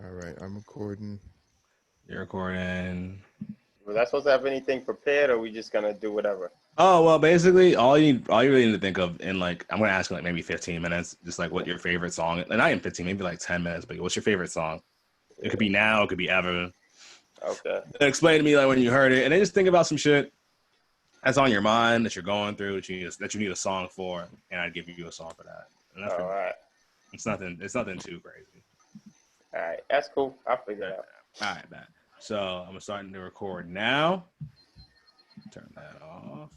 All right, I'm recording. You're recording. Was I supposed to have anything prepared, or we just gonna do whatever? Oh well, basically, all you really need to think of in like I'm gonna ask you like maybe 15 minutes, just like what your favorite song, and not even 15, maybe like 10 minutes. But what's your favorite song? It could be now, it could be ever. Okay. And explain to me like when you heard it, and then just think about some shit that's on your mind that you're going through that you need a song for, and I'd give you a song for that. And that's All pretty. right. It's nothing too crazy. All right. That's cool. I'll figure it out. All right, man. So I'm starting to record now. Turn that off.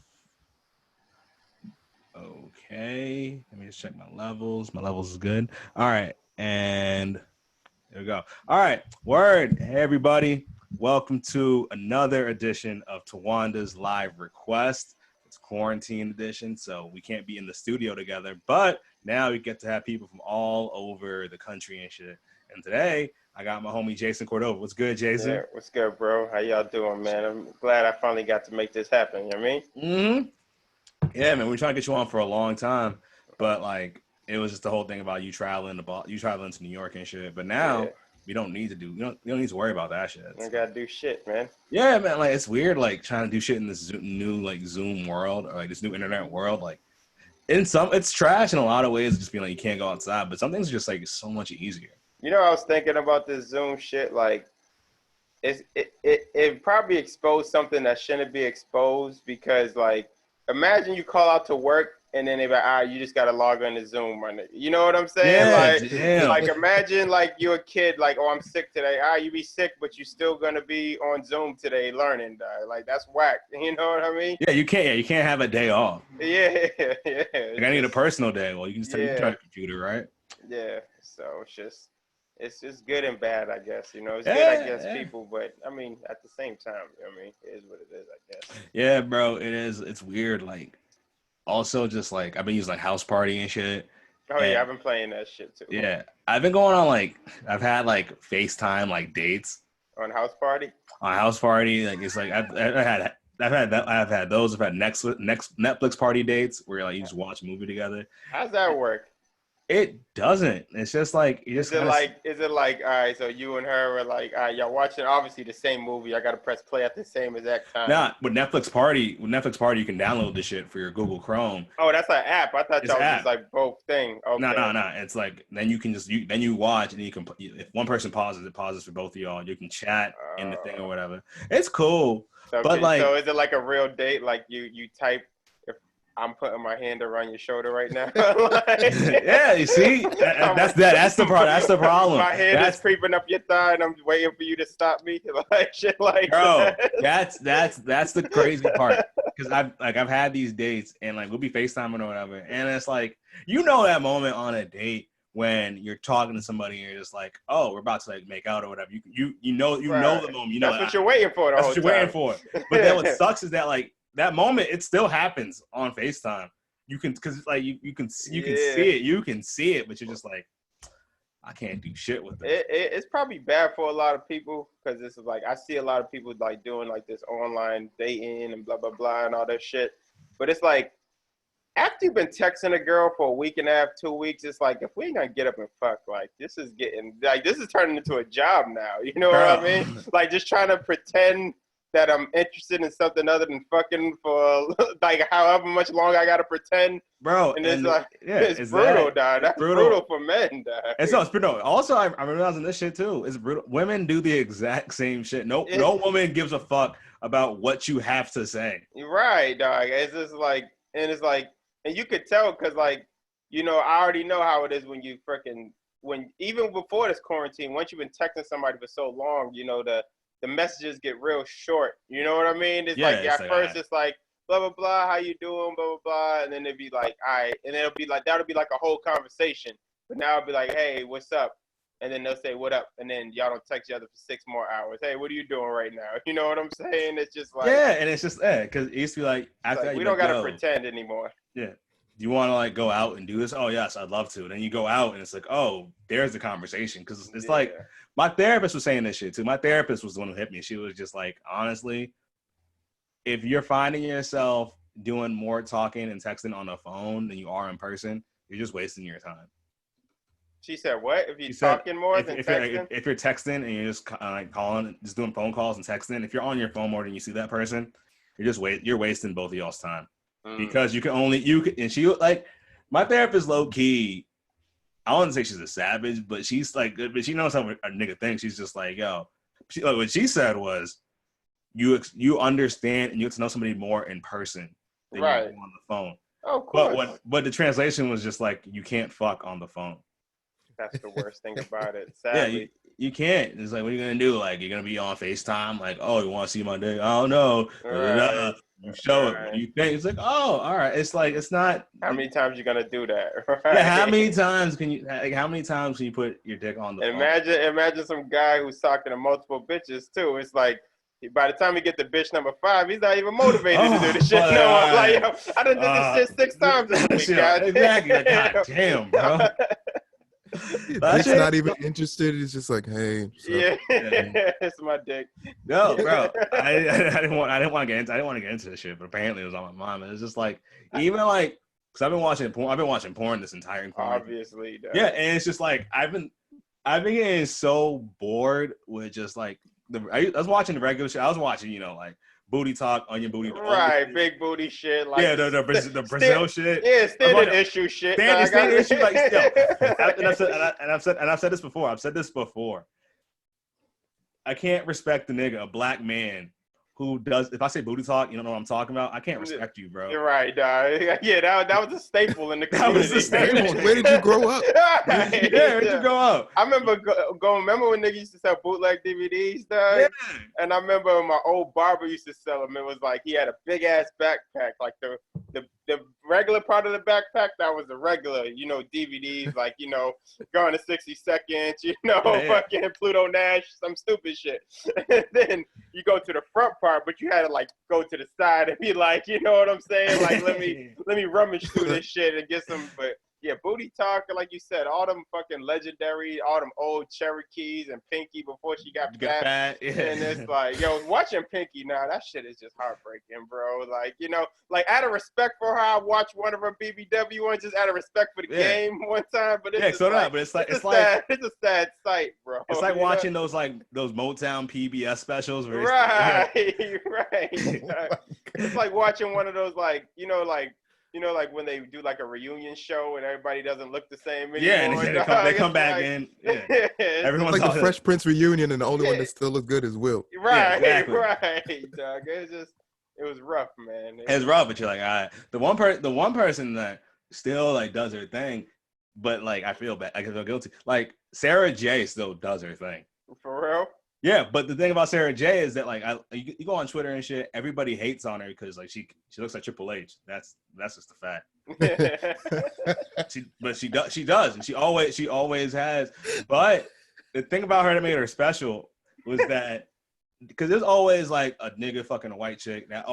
Okay, let me just check my levels. My levels is good. All right, and there we go. All right, word. Hey, everybody. Welcome to another edition of Tawanda's Live Request. It's quarantine edition, so we can't be in the studio together, but now we get to have people from all over the country and shit. And today, I got my homie Jason Cordova. What's good, Jason? Yeah. What's good, bro? How y'all doing, man? I'm glad I finally got to make this happen. You know what I mean? Mm-hmm. Yeah, man, we're trying to get you on for a long time, but like it was just the whole thing about you traveling to New York and shit. But now Yeah. we don't need to you don't need to worry about that shit. I gotta do shit, man. Yeah, man, like it's weird like trying to do shit in this new like Zoom world or like this new internet world. Like it's trash in a lot of ways, just being like you can't go outside, but some things are just like so much easier. You know, I was thinking about this Zoom shit. Like, it probably exposed something that shouldn't be exposed because, like, imagine you call out to work and then they be like, you just gotta log on to Zoom, right? You know what I'm saying? Yeah, Like, damn. like imagine like you're a kid, like, oh, I'm sick today. You be sick, but you still gonna be on Zoom today learning. Like, that's whack. You know what I mean? Yeah, you can't have a day off. Yeah, yeah. Like I need a personal day. Well, you can just you can turn Yeah, on a computer, right? yeah. So it's just good and bad, I guess. You know, it's good Yeah, against yeah. people, but I mean, at the same time, I mean, it is what it is, I guess. Yeah, bro, it is. It's weird. Like, also just like I've been using like House Party and shit, Oh yeah, and I've been playing that shit too. yeah, I've been going on like I've had like FaceTime like dates On House Party. on House Party. Like it's like I've had those. I've had Netflix party dates where like you just watch a movie together. How's that work? It doesn't. It's just like you just gotta. Is it like, all right, so you and her are like, all right, y'all watching obviously the same movie. I gotta press play at the same exact time. Nah, with Netflix Party, you can download this shit for your Google Chrome. Oh, that's an app. I thought It's y'all an was app. just like both thing. No, Okay. no, no. It's like then you can just then you watch and you can if one person pauses, it pauses for both of y'all. You can chat in the thing or whatever. It's cool, So, but so like is it like a real date? Like you type, if I'm putting my hand around your shoulder right now. Like, yeah, you see, that's the part. That's the problem. My hand is creeping up your thigh, and I'm waiting for you to stop me. Like shit, like Bro, that. that's the crazy part because I've had these dates and like we'll be FaceTiming or whatever, and it's like that moment on a date when you're talking to somebody and you're just like, oh, we're about to like make out or whatever. You know Right. the moment. That's what you're waiting for. That's what you're waiting for. But then what sucks is that like that moment it still happens on FaceTime. You can because like you can see it, but you're just like, I can't do shit with it. It's probably bad for a lot of people because this is like I see a lot of people like doing like this online dating and blah blah blah and all that shit. But it's like after you've been texting a girl for a week and a half, 2 weeks, it's like if we ain't gonna get up and fuck, like this is turning into a job now. You know what I mean? Like just trying to pretend that I'm interested in something other than fucking for like however much longer I gotta pretend. Bro, And it's like it's brutal, dog. That's brutal for men, dog. It's brutal. Also, I'm realizing this shit too. It's brutal. Women do the exact same shit. No woman gives a fuck about what you have to say. You're right, dog. It's just like, and it's like, and you could tell because, like, you know, I already know how it is when even before this quarantine, once you've been texting somebody for so long, you know, the messages get real short. You know what I mean? It's like, at first it's like, blah, blah, blah, how you doing, blah, blah, blah. And then it'd be like, all right. And then it'll be like, that'll be like a whole conversation. But now it'll be like, hey, what's up? And then they'll say, what up? And then y'all don't text each other for 6 more hours. Hey, what are you doing right now? You know what I'm saying? It's just like. Yeah, and it's just, because it used to be like, after like, we don't got to pretend anymore. Yeah. Do you want to like go out and do this? Oh, yes, I'd love to. And then you go out and it's like, oh, there's the conversation. Because it's like, my therapist was saying this shit too. My therapist was the one who hit me. She was just like, honestly, if you're finding yourself doing more talking and texting on the phone than you are in person, you're just wasting your time. She said what? If She you're said talking more than texting? if you're texting and you're just like calling, just doing phone calls and texting, if you're on your phone more than you see that person, you're wasting both of y'all's time because and she like my therapist low key. I wouldn't say she's a savage, but she's like, but she knows how a nigga thinks. She's just like, yo, what she said was, you understand and you get to know somebody more in person than you do on the phone. Oh, of course. But the translation was just like, you can't fuck on the phone. That's the worst thing about it. Sadly. Yeah, you can't. It's like, what are you gonna do? Like, you're gonna be on FaceTime? Like, oh, you want to see my dick? I don't know. Right. You show it. What do you think? It's like, oh, all right. It's like, it's not. How many times you gonna do that? Right? Yeah, how many times can you? Like, how many times can you put your dick on the phone? Imagine some guy who's talking to multiple bitches too. It's like, by the time he get to bitch number 5, he's not even motivated to do the shit. No, like, yo, I done did this shit 6 times this week, guys. Exactly. Like, God damn, bro. Dick's not even interested. It's just like, hey, yeah, it's my dick. No, bro, I didn't want to get into this shit, but apparently it was on my mind. And it's just like, even like, because I've been watching porn this entire quarantine. Obviously, though. Yeah, and it's just like I've been getting so bored with just like I was watching the regular shit. I was watching, like booty talk, onion booty, right? Big booty shit, like the Brazil shit, standard issue shit, standard issue, like and I've said this before. I can't respect the nigga, a black man who does. If I say booty talk, you don't know what I'm talking about. I can't respect you, bro. You're right, dog. Yeah, that was a staple in the community. That was a staple. Where did you grow up? Where did you grow up? I remember remember when niggas used to sell bootleg DVDs, dog? Yeah. And I remember my old barber used to sell them. It was like he had a big ass backpack, like the regular part of the backpack, that was the regular, DVDs, like, Gone to 60 Seconds, fucking Pluto Nash, some stupid shit. And then you go to the front part, but you had to like go to the side and be like, you know what I'm saying? Like, let me rummage through this shit and get some, but yeah, booty talk, like you said, all them fucking legendary, all them old Cherokees and Pinky before she got fat. Yeah. And it's like, yo, watching Pinky now, that shit is just heartbreaking, bro. Like, like out of respect for her, I watched one of her BBW ones just out of respect for the game one time. But it's it's a sad sight, bro. It's like watching those Motown PBS specials. Where right. It's like watching one of those like when they do like a reunion show and everybody doesn't look the same anymore. Yeah, and they come back in. Yeah. Everyone's like the Fresh Prince reunion, and the only one that still looks good is Will. Right, yeah, exactly. Right, dog. It was rough, man. It's rough, but you're like, all right. The one person that still like does her thing, but like I feel bad, I feel guilty. Like Sarah J still does her thing. For real? Yeah, but the thing about Sarah J is that like you go on Twitter and shit, everybody hates on her because like she looks like Triple H. That's just a fact. she does, and she always has. But the thing about her that made her special was that because there's always like a nigga fucking a white chick. That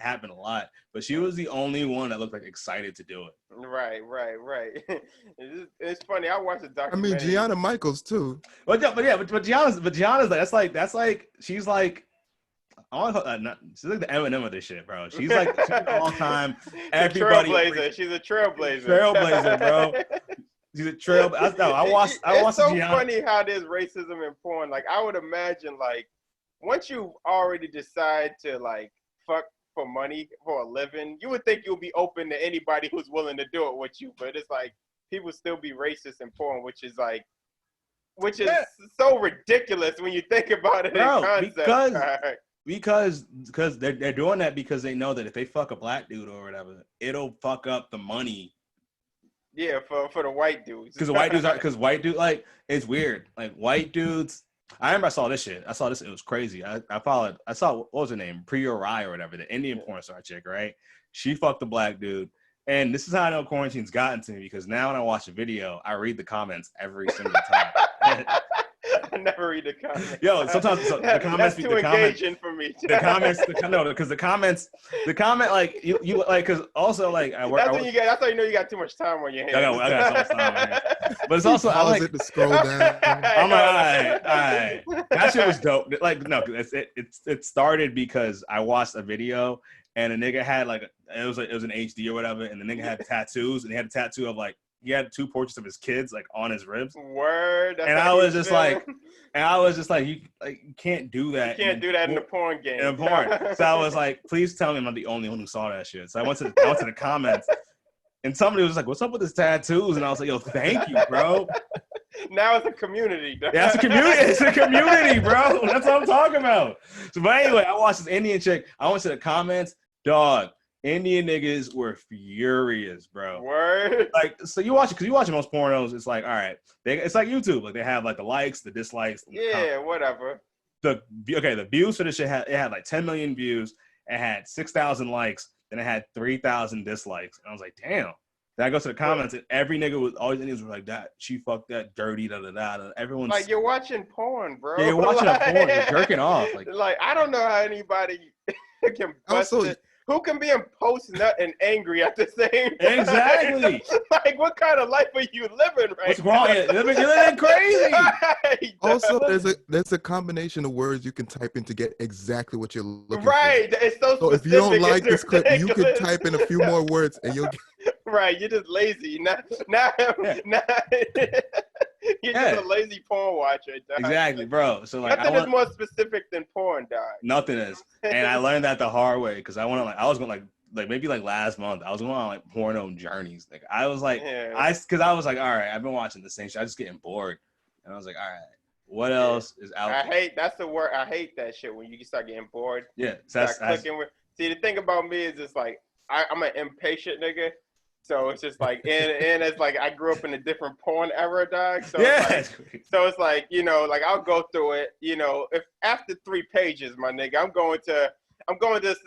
happened a lot, but she was the only one that looked like excited to do it. Right. It's funny. I watched the documentary. I mean, Gianna Michaels too. But Gianna's that's like she's like. She's like the Eminem of this shit, bro. She's like all time. Everybody. She's a trailblazer. Trailblazer, bro. She's a trailblazer. I watched. It's so funny how there's racism in porn. Like I would imagine, like once you already decide to like fuck for money for a living, you would think you'll be open to anybody who's willing to do it with you. But it's like people still be racist in porn, which is so ridiculous when you think about it, bro, in concept. Because they're doing that because they know that if they fuck a black dude or whatever, it'll fuck up the money. Yeah, for the white dudes. Because white dudes like it's weird. Like white dudes. I remember I saw this shit. It was crazy. I saw what was her name? Priya Rai or whatever, the Indian porn star chick, right? She fucked a black dude. And this is how I know quarantine's gotten to me because now when I watch a video, I read the comments every single time. I never read the comments. Yo, sometimes the comments that's too engaging for me. The comment like you like because also like I work. That's how you know you got too much time on your hands. I got so much time on my hands. But it's also I like it to scroll down. I'm like, all right. That shit was dope. Like no, it started because I watched a video and a nigga had like it was an HD or whatever, and the nigga had tattoos and he had a tattoo of like he had 2 portraits of his kids like on his ribs. Word. That's And how I he was just like, feeling. you can't do that. You can't do that in the porn game. In a porn. So I was like, please tell me I'm not the only one who saw that shit. So I went to the comments, and somebody was like, "What's up with his tattoos?" And I was like, "Yo, thank you, bro." Now it's a community. Yeah, it's a community. It's a community, bro. That's what I'm talking about. So, but anyway, I watched this Indian chick. I went to the comments. Dog, Indian niggas were furious, bro. Word. Like, so you watch it because you watch most pornos. It's like, all right, it's like YouTube. Like they have like the likes, the dislikes. Yeah, whatever. The views for this shit had like 10 million views. It had 6,000 likes. Then it had 3,000 dislikes. And I was like, damn. Then I go to the comments, and every nigga was, all these Indians were like, that she fucked that dirty, da da da. Everyone's like, you're watching porn, bro. Yeah, you're watching a porn. You're jerking off. Like I don't know how anybody can bust Also, it. Who can be in post nut and angry at the same time? Exactly. Like, what kind of life are you living right What's wrong? You're living crazy. Right. also, there's a combination of words you can type in to get exactly what you're looking Right. for. It's so So if specific. you don't like It's this clip, you can ridiculous. type in a few more words and you'll get. Right. You're just lazy. You're Yeah. just a lazy porn watcher, dog. Exactly, bro. So like, Nothing is more specific than porn, dog. nothing is, and I learned that the hard way because I was going maybe last month I was going on like porno journeys. Like I was like, Yeah. because I was like, all right, I've been watching the same shit. I just getting bored, and I was like, all right, what else is out there? That's the word. I hate that shit when you start getting bored. Yeah, so that's Clicking with. See, the thing about me is it's like I'm an impatient nigga. So it's just like, and it's like I grew up in a different porn era, dog. So yeah. it's like, you know, like I'll go through it, you know, if after 3 pages, my nigga, I'm going to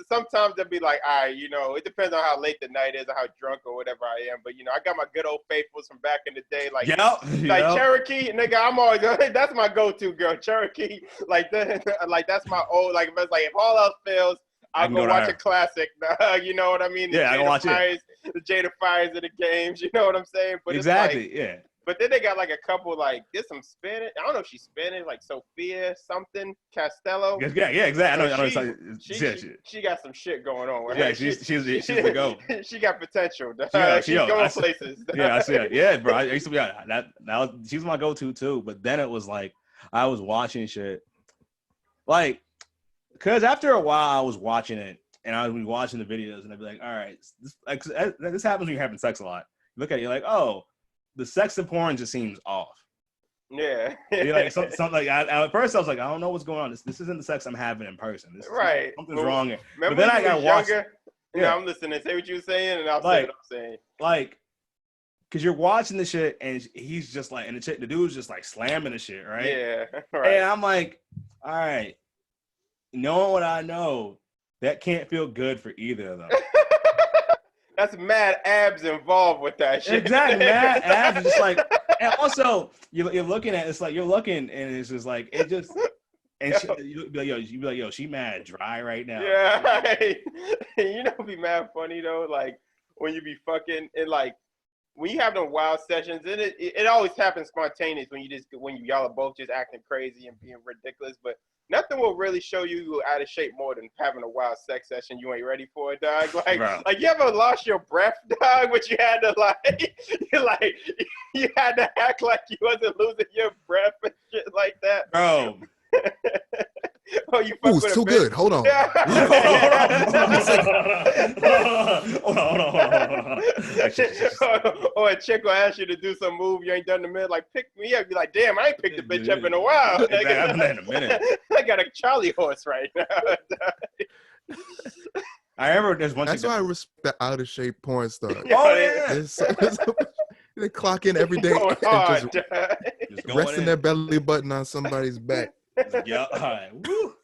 sometimes they'll be like, all right, you know, it depends on how late the night is or how drunk or whatever I am. But, you know, I got my good old faithfuls from back in the day. Like, Cherokee, nigga, I'm always, that's my go-to girl, Cherokee. Like, that's my old, like, if all else fails, I'll go watch a classic. You know what I mean? I can watch it. The Jada Fires of the games. You know what I'm saying? But Exactly. It's like, yeah. But then they got like a couple, like, there's some Spanish. I don't know if she's Spanish, like Sophia something Castello. Yeah, exactly. I know. She got some shit going on with her. her. She's the goat. She got potential. She's going places. Yeah, I see it. Yeah, bro. I used to be that. Now she's my go-to too. But then it was like I was watching shit, like, because after a while I was watching it and I would be watching the videos and I'd be like, all right, this happens when you're having sex a lot. You look at it, you're like, oh, the sex in porn just seems off. Yeah. You're like, something like at first I was like, I don't know what's going on. This isn't the sex I'm having in person. Right. Something's wrong here. Remember but then I got watched. You know, I'm listening. Say what you're saying, and I'll say what I'm saying. Like, because you're watching the shit, and he's just like, and the dude's just like slamming the shit, right? Yeah. Right. And I'm like, all right, knowing what I know, that can't feel good for either of them. That's mad abs involved with that shit. Exactly, mad abs. Just like, and also you're looking at it's like you're looking, and it's just like it just. And you be like, yo, she mad dry right now. Yeah, right. You know, it'd be mad funny though. Like when you be fucking and like when you have them wild sessions, and it always happens spontaneous when y'all are both just acting crazy and being ridiculous. But nothing will really show you out of shape more than having a wild sex session you ain't ready for, dog. Like you ever lost your breath, dog? But you had to you had to act like you wasn't losing your breath and shit like that, bro. Oh, you fuck with too good. Hold on. Hold on. Or a chick will ask you to do some move you ain't done in a minute. Like, pick me up. You're like, damn, I ain't picked a bitch up in a while. I haven't done in a minute. I got a Charlie horse right now. I remember there's one. That's why I respect the out of shape porn stars. Oh yeah. They clock in every day Going hard, and just resting their belly button on somebody's back. Yeah, all right. Woo.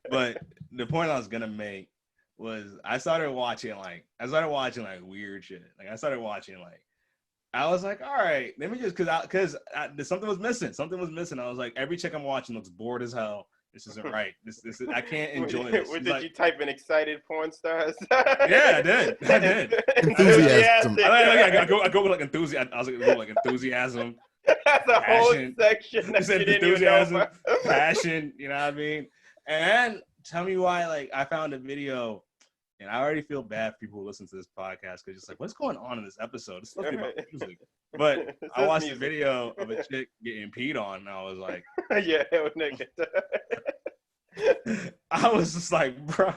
But the point I was gonna make was I started watching weird shit. Like I started watching I was like, all right, let me just because something was missing. I was like, every chick I'm watching looks bored as hell. This isn't right. This is, I can't enjoy this. Did you type in excited porn stars? Yeah, I did. Enthusiasm. I go with enthusiasm. I was like, go enthusiasm. That's a whole section. That said enthusiasm, passion. You know what I mean? And tell me why. I found a video. And I already feel bad for people who listen to this podcast because it's like, what's going on in this episode? It's supposed to be about music. But I watched a video of a chick getting peed on, and I was like, yeah, nigga. I was just like, bro.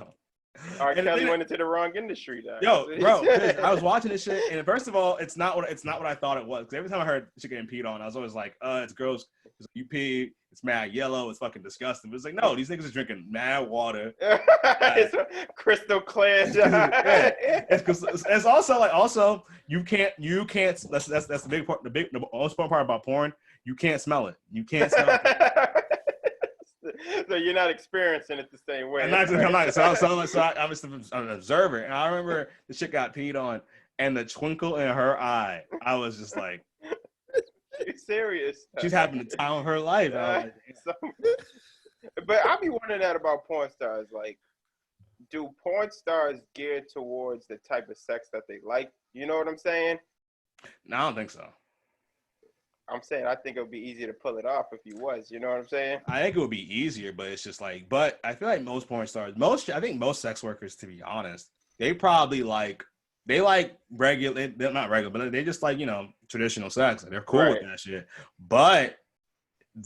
R. Kelly went into the wrong industry, though. Yo, bro, I was watching this shit, and first of all, it's not what I thought it was. Because every time I heard shit getting peed on, I was always like, it's gross. It's like, you pee, it's mad yellow, it's fucking disgusting. But it's like, no, these niggas are drinking mad water. It's crystal clear. Yeah. It's also like you can't. That's the big part. The most important part about porn. You can't smell it. You can't smell it. So you're not experiencing it the same way. I'm not. So I'm just an observer. And I remember the shit got peed on, and the twinkle in her eye, I was just like, "She's serious. She's having the time of her life." But I be wondering that about porn stars. Like, do porn stars gear towards the type of sex that they like? You know what I'm saying? No, I don't think so. I'm saying I think it would be easier to pull it off if you was. You know what I'm saying? I think it would be easier, but it's just like, but I feel like most porn stars, I think most sex workers, to be honest, they probably like regular, they're not regular, but they just like, traditional sex. Like, they're cool with that shit. But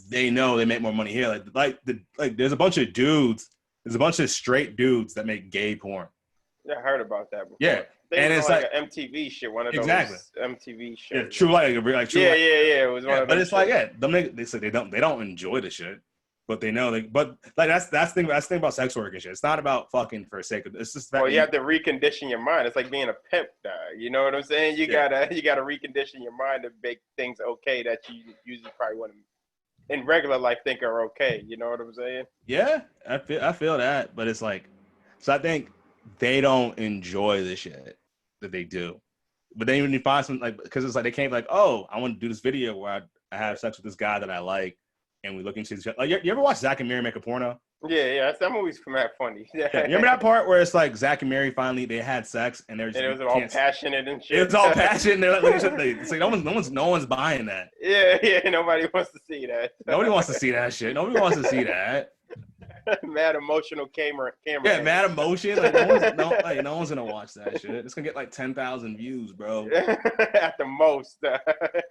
they know they make more money here. Like there's a bunch of dudes, there's a bunch of straight dudes that make gay porn. Yeah, I heard about that before. Yeah. And it's like an MTV shit, one of those MTV shows. Yeah, True Light, like True Light. Yeah. It was one of those. But it's like, they say they don't enjoy the shit, but they know that's the thing about sex work and shit. It's not about fucking for the sake of it's just. Well, you have to recondition your mind. It's like being a pimp, you know what I'm saying? You gotta recondition your mind to make things okay that you usually probably wouldn't in regular life think are okay. You know what I'm saying? Yeah, I feel that, but it's like, so I think they don't enjoy the shit that they do. But then when you find something because it's like they can't be like, oh, I want to do this video where I have sex with this guy that I like, and we look into this. Like, you ever watch Zach and Mary make a porno? Yeah, that movie's funny. Yeah. You remember that part where it's like Zach and Mary finally they had sex and they're just it was all passionate and shit. It was all passionate. And they're like, it's like no one's buying that. Yeah. Nobody wants to see that. Nobody wants to see that shit. Nobody wants to see that. Mad emotional camera. Yeah, mad emotion. Like no one's gonna watch that shit. It's gonna get like 10,000 views, bro. At the most.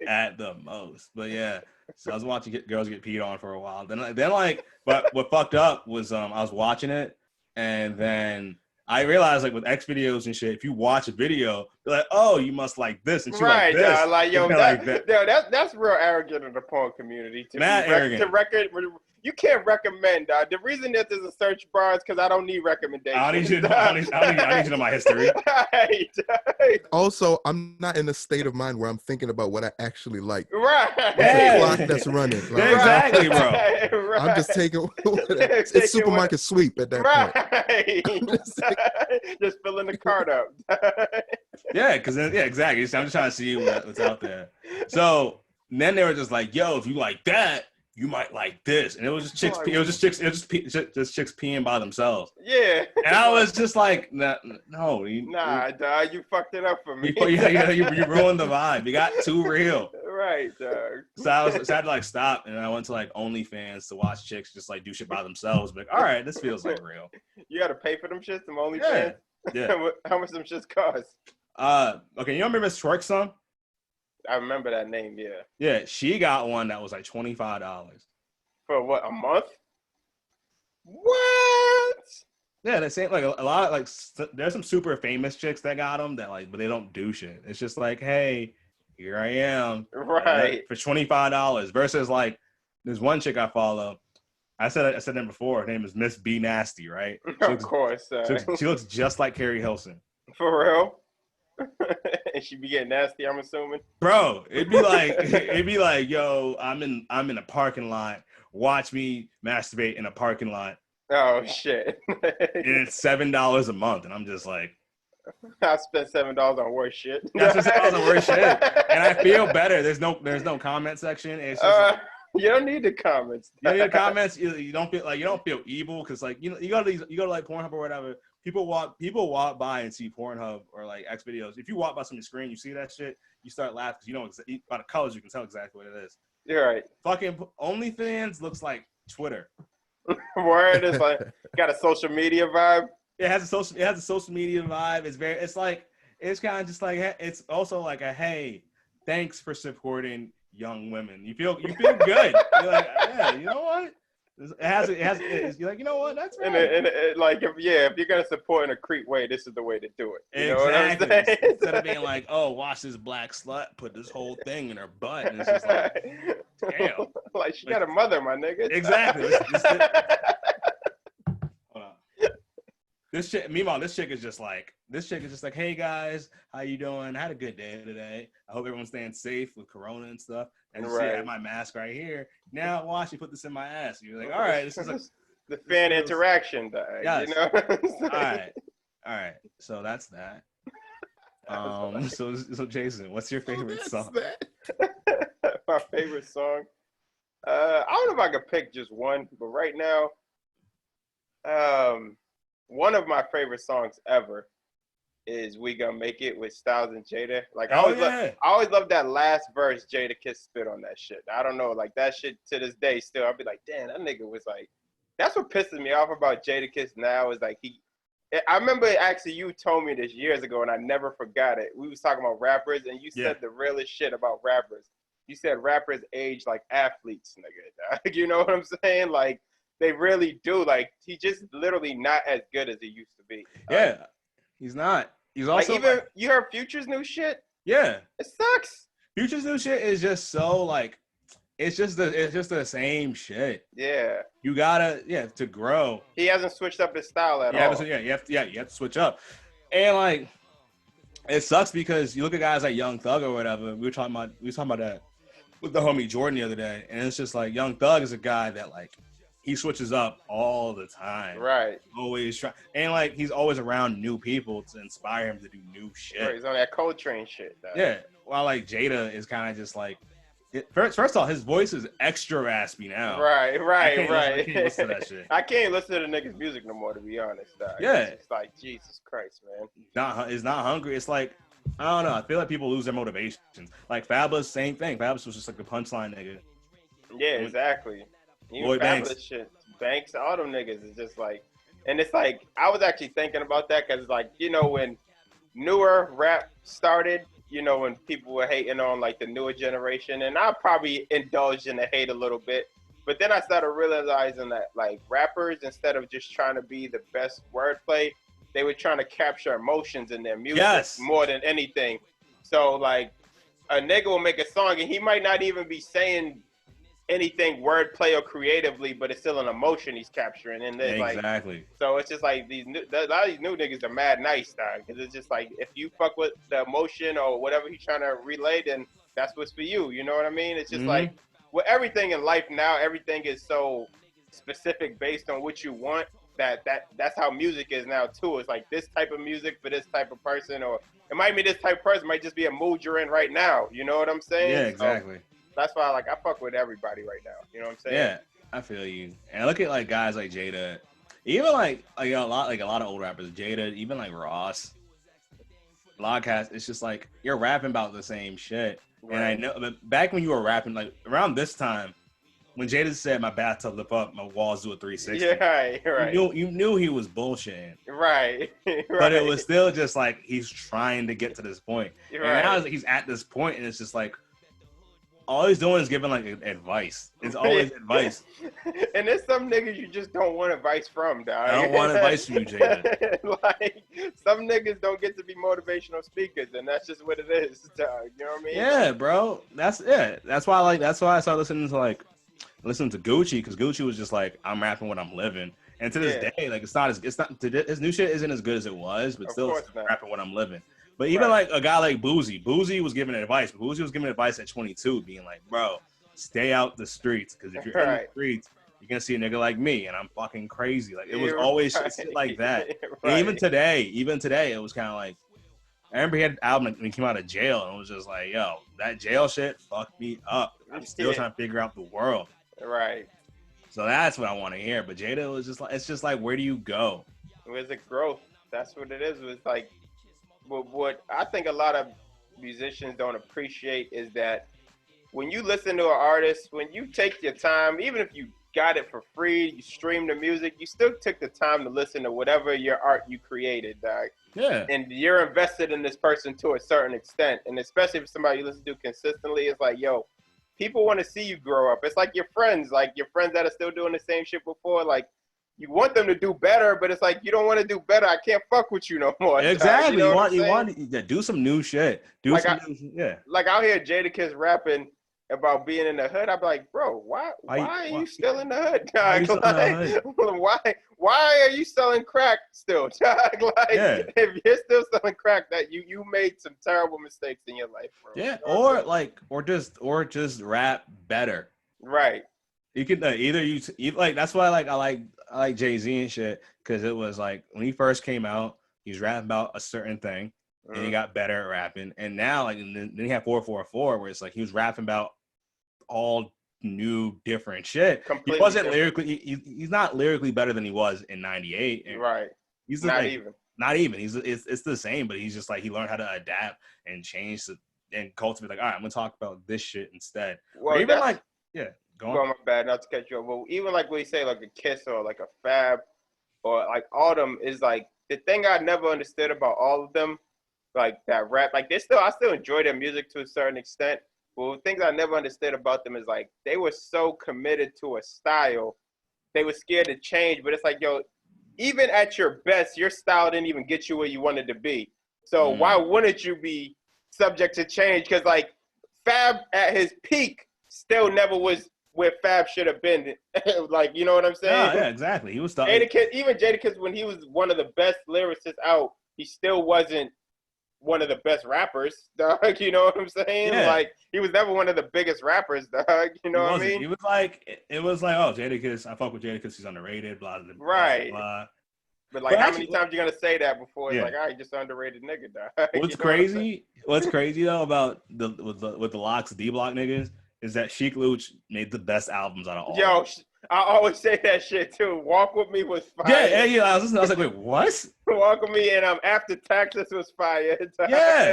At the most. But yeah. So I was watching girls get peed on for a while. Then like, but what fucked up was I was watching it, and then I realized like with X videos and shit, if you watch a video, they're like, oh, you must like this and she like this. Like yo, that's real arrogant in the porn community. Arrogant. You can't recommend. The reason that there's a search bar is because I don't need recommendations. I need you to know my history. Also, I'm not in a state of mind where I'm thinking about what I actually like. Right. It's a clock that's running. Like, Exactly, bro. Right. I'm just taking it's supermarket sweep at that point. Just filling the cart up. Exactly. I'm just trying to see what's out there. So then they were just like, yo, if you like that, you might like this, and it was just chicks. It was just chicks peeing by themselves. Yeah. And I was just like, no, dog, you fucked it up for me. You ruined the vibe. You got too real. Right, dog. So I had to like stop, and I went to like OnlyFans to watch chicks just like do shit by themselves. But all right, this feels like real. You got to pay for them shits, them OnlyFans. Yeah. How much them shits cost? Okay, you remember Miss Twerk's son? I remember that name, yeah. Yeah, she got one that was like $25. For what, a month? What? Yeah, they say like a lot of like there's some super famous chicks that got them that like, but they don't do shit. It's just like, hey, here I am, right, for $25. Versus like, there's one chick I follow. I said that before. Her name is Miss B Nasty, right? Of course. She looks just like Carrie Hilson. For real? And she be getting nasty, I'm assuming. Bro, it'd be like, yo, I'm in a parking lot. Watch me masturbate in a parking lot. Oh shit. And it's $7 a month, and I'm just like, I spent $7 on worse shit. That's just $7 on worse shit, and I feel better. There's no comment section. It's just like, you don't need the comments. You don't need the comments. You don't feel evil because like you go to like Pornhub or whatever. People walk by and see Pornhub or like X videos. If you walk by somebody's screen, you see that shit, you start laughing because by the colors you can tell exactly what it is. You're right. Fucking OnlyFans looks like Twitter. Word is like got a social media vibe. It has a social media vibe. It's kind of just like, it's also like a, hey, thanks for supporting young women. You feel good. You're like, yeah, you know what? You're like, you know what? That's right. And like, if you're gonna support in a creep way, this is the way to do it. You know what I'm Exactly. saying? Instead of being like, oh, watch this black slut put this whole thing in her butt, and it's just like, damn. Like, she got a mother, my nigga. Exactly. Hold on. Meanwhile, this chick is just like, hey guys, how you doing? I had a good day today. I hope everyone's staying safe with Corona and stuff. And you see, I have my mask right here. Now watch me put this in my ass. You're like, all right, this is the fan interaction, dog. Yes. You know what I'm saying? All right. So that's that. So Jason, what's your favorite song? My favorite song. I don't know if I could pick just one, but right now, one of my favorite songs ever is "We Gonna Make It" with Styles and Jada. Like, I always love that last verse Jada Kiss spit on that shit. I don't know, like that shit to this day still. I'll be like, damn, that nigga was like. That's what pisses me off about Jada Kiss now is like I remember actually you told me this years ago and I never forgot it. We was talking about rappers and you said the realest shit about rappers. You said rappers age like athletes, nigga. You know what I'm saying? Like, they really do. Like, he's just literally not as good as he used to be. Yeah, he's not. He's also like, even you heard Future's new shit? Yeah, it sucks. Future's new shit is just so like, it's just the same shit. Yeah, you gotta to grow. He hasn't switched up his style at all. You have to switch up, and like, it sucks because you look at guys like Young Thug or whatever. We were talking about that with the homie Jordan the other day, and it's just like Young Thug is a guy that like. He switches up all the time. Right. Always trying. And, like, he's always around new people to inspire him to do new shit. Right, he's on that Coltrane shit, though. Yeah. While, like, Jada is kind of just, like... First off, his voice is extra raspy now. Right. I can't listen to that shit. I can't listen to the niggas' music no more, to be honest, dog. Yeah. It's like, Jesus Christ, man. It's not hungry. It's like... I don't know. I feel like people lose their motivation. Like, Fabulous, same thing. Fabulous was just, like, the punchline nigga. Yeah, exactly. Lloyd Banks. Shit. Banks, all them niggas is just like, and it's like, I was actually thinking about that because, like, you know, when newer rap started, you know, when people were hating on, like, the newer generation, and I probably indulged in the hate a little bit, but then I started realizing that, like, rappers, instead of just trying to be the best wordplay, they were trying to capture emotions in their music more than anything. So, like, a nigga will make a song, and he might not even be saying anything wordplay or creatively, but it's still an emotion he's capturing. And then, exactly. Like, so it's just like a lot of these new niggas are mad nice, dog. Because it's just like, if you fuck with the emotion or whatever he's trying to relay, then that's what's for you. You know what I mean? It's just like, with everything in life now, everything is so specific based on what you want. That's how music is now too. It's like this type of music for this type of person, or it might be this type of person, it might just be a mood you're in right now. You know what I'm saying? Yeah, exactly. So, that's why, like, I fuck with everybody right now. You know what I'm saying? Yeah, I feel you. And I look at like guys like Jada, even like a lot of old rappers. Jada, even like Ross, Logcast. It's just like you're rapping about the same shit. Right. And I know, but back when you were rapping, like around this time, when Jada said "my bathtub lift up, my walls do a 360," yeah, right. You knew he was bullshitting, right? But it was still just like he's trying to get to this point, right. And now he's at this point, and it's just like. All he's doing is giving like advice. It's always advice. And there's some niggas you just don't want advice from, dog. I don't want advice from you, Jada. Like, some niggas don't get to be motivational speakers, and that's just what it is, dog. You know what I mean? Yeah, bro. That's why I started listening to Gucci, because Gucci was just like, I'm rapping what I'm living. And to this day, like his new shit isn't as good as it was, but still rapping what I'm living. But even like a guy like Boozy was giving advice. Boozy was giving advice at 22, being like, bro, stay out the streets. Because if you're in the streets, you're going to see a nigga like me, and I'm fucking crazy. Like, it was always shit like that. And even today, it was kind of like, I remember he had an album when he came out of jail, and it was just like, yo, that jail shit fucked me up. I'm still trying to figure out the world. Right. So that's what I want to hear. But Jada was just like, it's just like, where do you go? Where's the growth? That's what it is. It's like, what I think a lot of musicians don't appreciate is that when you listen to an artist, when you take your time, even if you got it for free. You streamed the music. You still took the time to listen to whatever your art you created, dog. Yeah. And you're invested in this person to a certain extent. And especially if somebody you listen to consistently, it's like, yo, people want to see you grow up. It's like your friends that are still doing the same shit before. Like, you want them to do better, but it's like, you don't want to do better. I can't fuck with you no more. Exactly. You You want to do some new shit. Like out here, Jadakiss rapping about being in the hood. I'm like, bro, why are you still in the hood, dog? Why are you selling crack still, dog? Like, if you're still selling crack, that you made some terrible mistakes in your life, bro. Yeah, or just rap better. Right. You can that's why I like Jay-Z and shit, because it was like when he first came out, he was rapping about a certain thing, and he got better at rapping. And now, like, then he had 444, where it's like he was rapping about all new different shit. Completely he wasn't different. lyrically. He's not lyrically better than he was in '98. Right. He's not like, even. Not even. It's the same, but he's just like he learned how to adapt and change and cultivate. Like, all right, I'm gonna talk about this shit instead. Well, even like, yeah. Go on. My bad, not to cut you off. But even like when you say like a Kiss or like a Fab or like all of them is like the thing I never understood about all of them, like that rap. Like I still enjoy their music to a certain extent. But the things I never understood about them is like they were so committed to a style, they were scared to change. But it's like, yo, even at your best, your style didn't even get you where you wanted to be. So why wouldn't you be subject to change? Because like Fab at his peak still never was where Fab should have been. Like, you know what I'm saying? Yeah, exactly. He was stuck. Even Jadakiss, when he was one of the best lyricists out, he still wasn't one of the best rappers, dog. You know what I'm saying? Yeah. Like, he was never one of the biggest rappers, dog. You know what I mean? It was like, oh, Jadakiss, I fuck with Jadakiss, he's underrated, blah, blah, blah. Right. Blah. But how many times you gonna say that before it's like, all right, just an underrated nigga, dog. What's crazy though about with the Locks D Block niggas is that Sheek Louch made the best albums out of all. Yo, I always say that shit too. Walk With Me was fire. Yeah. I was like, wait, what? Walk With Me and After Taxes was fire.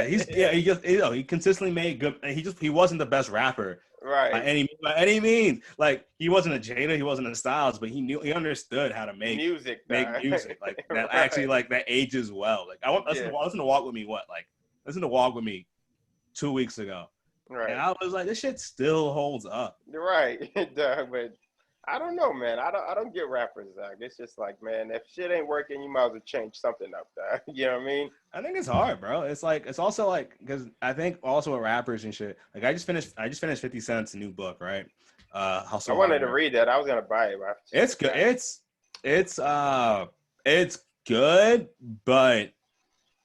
He consistently made good. He wasn't the best rapper, right? By any means. Like, he wasn't a Jada, he wasn't a Styles, but he understood how to make music like that. Right. Actually, like, that ages well. Like, I listened to Walk With Me. Listen to Walk With Me 2 weeks ago. Right. And I was like, this shit still holds up. Right. But I don't know, man. I don't get rappers, dog. It's just like, man, if shit ain't working, you might as well change something up, dog. You know what I mean? I think it's hard, bro. It's like, it's also like, because I think also with rappers and shit, like, I just finished 50 Cent's new book, right? I wanted to read that. I was gonna buy it. But it's good. It's good, but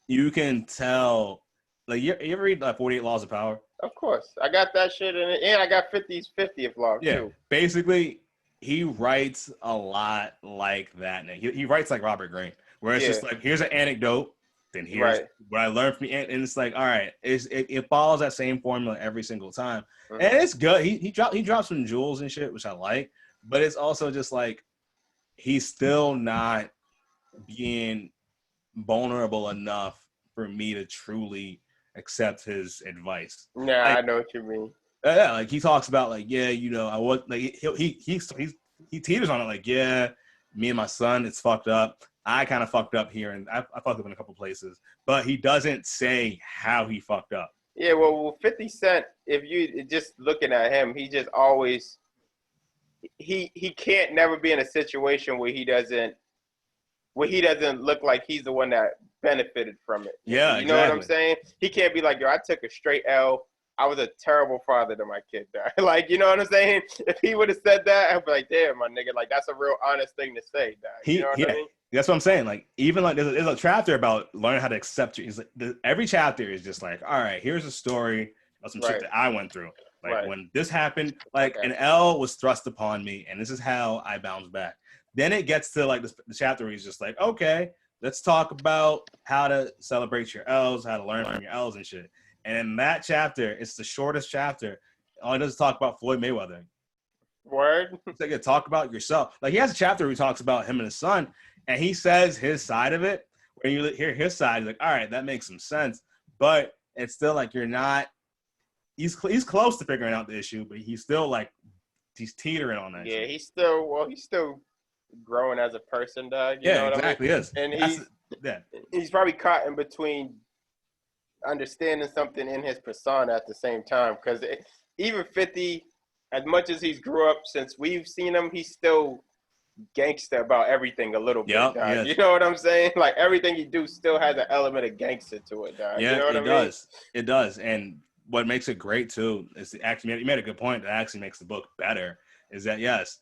you can tell. Like, you ever read 48 Laws of Power? Of course. I got that shit in it. And I got 50's 50th Law, too. Basically, he writes a lot like that. He writes like Robert Greene, where it's just like, here's an anecdote, then here's what I learned from it. And it's like, all right, it follows that same formula every single time. Mm-hmm. And it's good. He drops some jewels and shit, which I like. But it's also just like, he's still not being vulnerable enough for me to truly accept his advice. Yeah, like, I know what you mean. Yeah, like, he talks about like, I was like, he teeters on it like, me and my son, it's fucked up. I kind of fucked up here, and I fucked up in a couple places, but he doesn't say how he fucked up. Yeah, well, 50 Cent, if you just looking at him, he just always he can't never be in a situation where he doesn't look like he's the one that benefited from it. Yeah, you know what I'm saying? He can't be like, yo, I took a straight L. I was a terrible father to my kid. Like, you know what I'm saying? If he would have said that, I'd be like, damn, my nigga, like, that's a real honest thing to say. You know what I mean? That's what I'm saying. Like, even like there's a chapter about learning how to accept you. He's like, every chapter is just like, all right, here's a story of some shit that I went through. Like, when this happened, like, an L was thrust upon me, and this is how I bounced back. Then it gets to like the chapter where he's just like, okay, let's talk about how to celebrate your L's, how to learn from your L's and shit. And in that chapter, it's the shortest chapter. All he does is talk about Floyd Mayweather. Word. It's like, talk about yourself. Like, he has a chapter where he talks about him and his son, and he says his side of it. When you hear his side, you're like, all right, that makes some sense. But it's still like, you're not. He's close to figuring out the issue, but he's still like, he's teetering on that. Yeah, shit. he's still growing as a person, dog. You know what exactly. I mean? Is And he's probably caught in between understanding something in his persona at the same time. Because even 50, as much as he's grew up since we've seen him, he's still gangster about everything a little bit, dog. Yes. You know what I'm saying? Like everything he do still has an element of gangster to it, dog. Yeah, you know what it I does. Mean? It does. And what makes it great too is actually you made a good point that actually makes the book better. Is that yes,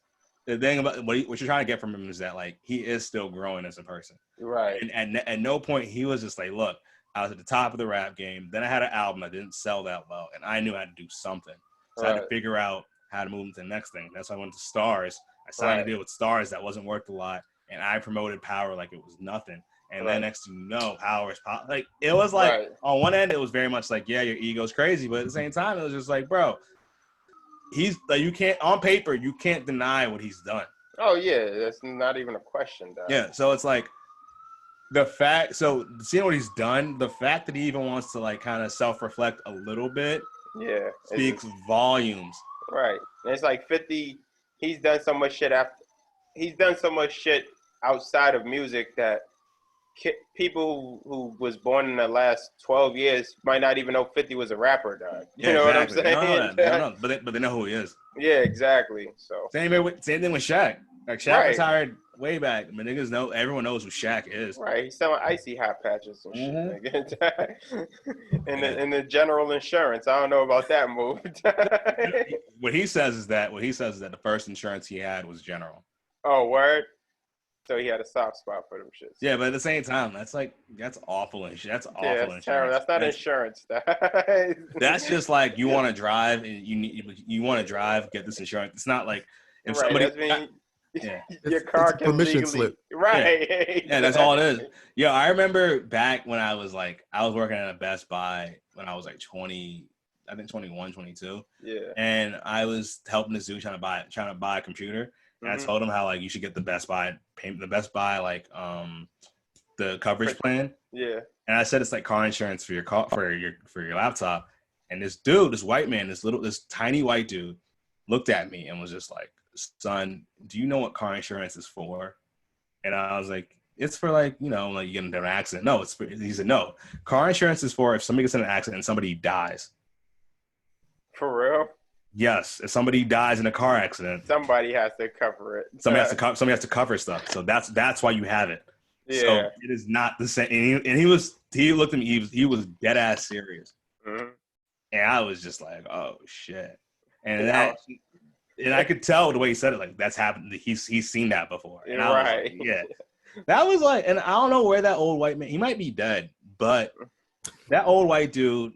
the thing about what you're trying to get from him is that like he is still growing as a person, right? And at no point he was just like, look, I was at the top of the rap game. Then I had an album that didn't sell that well, and I knew I had to do something. So I had to figure out how to move into the next thing. That's why I went to Stars. I signed a deal with Stars that wasn't worth a lot, and I promoted Power like it was nothing. And then next thing you know, Power is pop. Like it was like on one end, it was very much like, yeah, your ego's crazy, but at the same time, it was just like, bro, he's like, you can't on paper, you can't deny what he's done. Oh yeah, that's not even a question, dog. Yeah, so it's like the fact. So seeing what he's done, the fact that he even wants to like kind of self-reflect a little bit, speaks volumes. Right, and it's like 50. He's done so much shit outside of music that people who was born in the last 12 years might not even know 50 was a rapper, dog. You know what I'm saying? No, but they know who he is. Yeah, exactly. So same thing with Shaq. Like Shaq retired way back. I mean, niggas know, everyone knows who Shaq is. Right, he's selling icy hot patches and shit. in the general insurance, I don't know about that move. What he says is that the first insurance he had was General. Oh, word. So he had a soft spot for them shits. Yeah, but at the same time, that's awful and shit. That's awful insurance. Terrible. That's not insurance. That's just like you want to drive and you want to drive, get this insurance. It's not like if somebody. Your car can permission legally, slip. Right. Yeah, that's all it is. Yeah, I remember back when I was working at a Best Buy when I was like 20, I think 21, 22. Yeah. And I was helping this dude trying to buy a computer. And I told him how like you should get the Best Buy like the coverage plan. Yeah. And I said it's like car insurance for your laptop. And this white man, this tiny white dude looked at me and was just like, son, do you know what car insurance is for? And I was like, it's for like, you know, like you get into an accident. No, he said, no, car insurance is for if somebody gets in an accident and somebody dies. For real? Yes, if somebody dies in a car accident, somebody has to cover it. Somebody has to cover stuff. So that's why you have it. Yeah. So it is not the same. And he looked at me. He was dead ass serious. Mm-hmm. And I was just like, oh shit. And I could tell the way he said it. Like that's happened. He's seen that before. And I was like, yeah. That was like, and I don't know where that old white man. He might be dead, but that old white dude.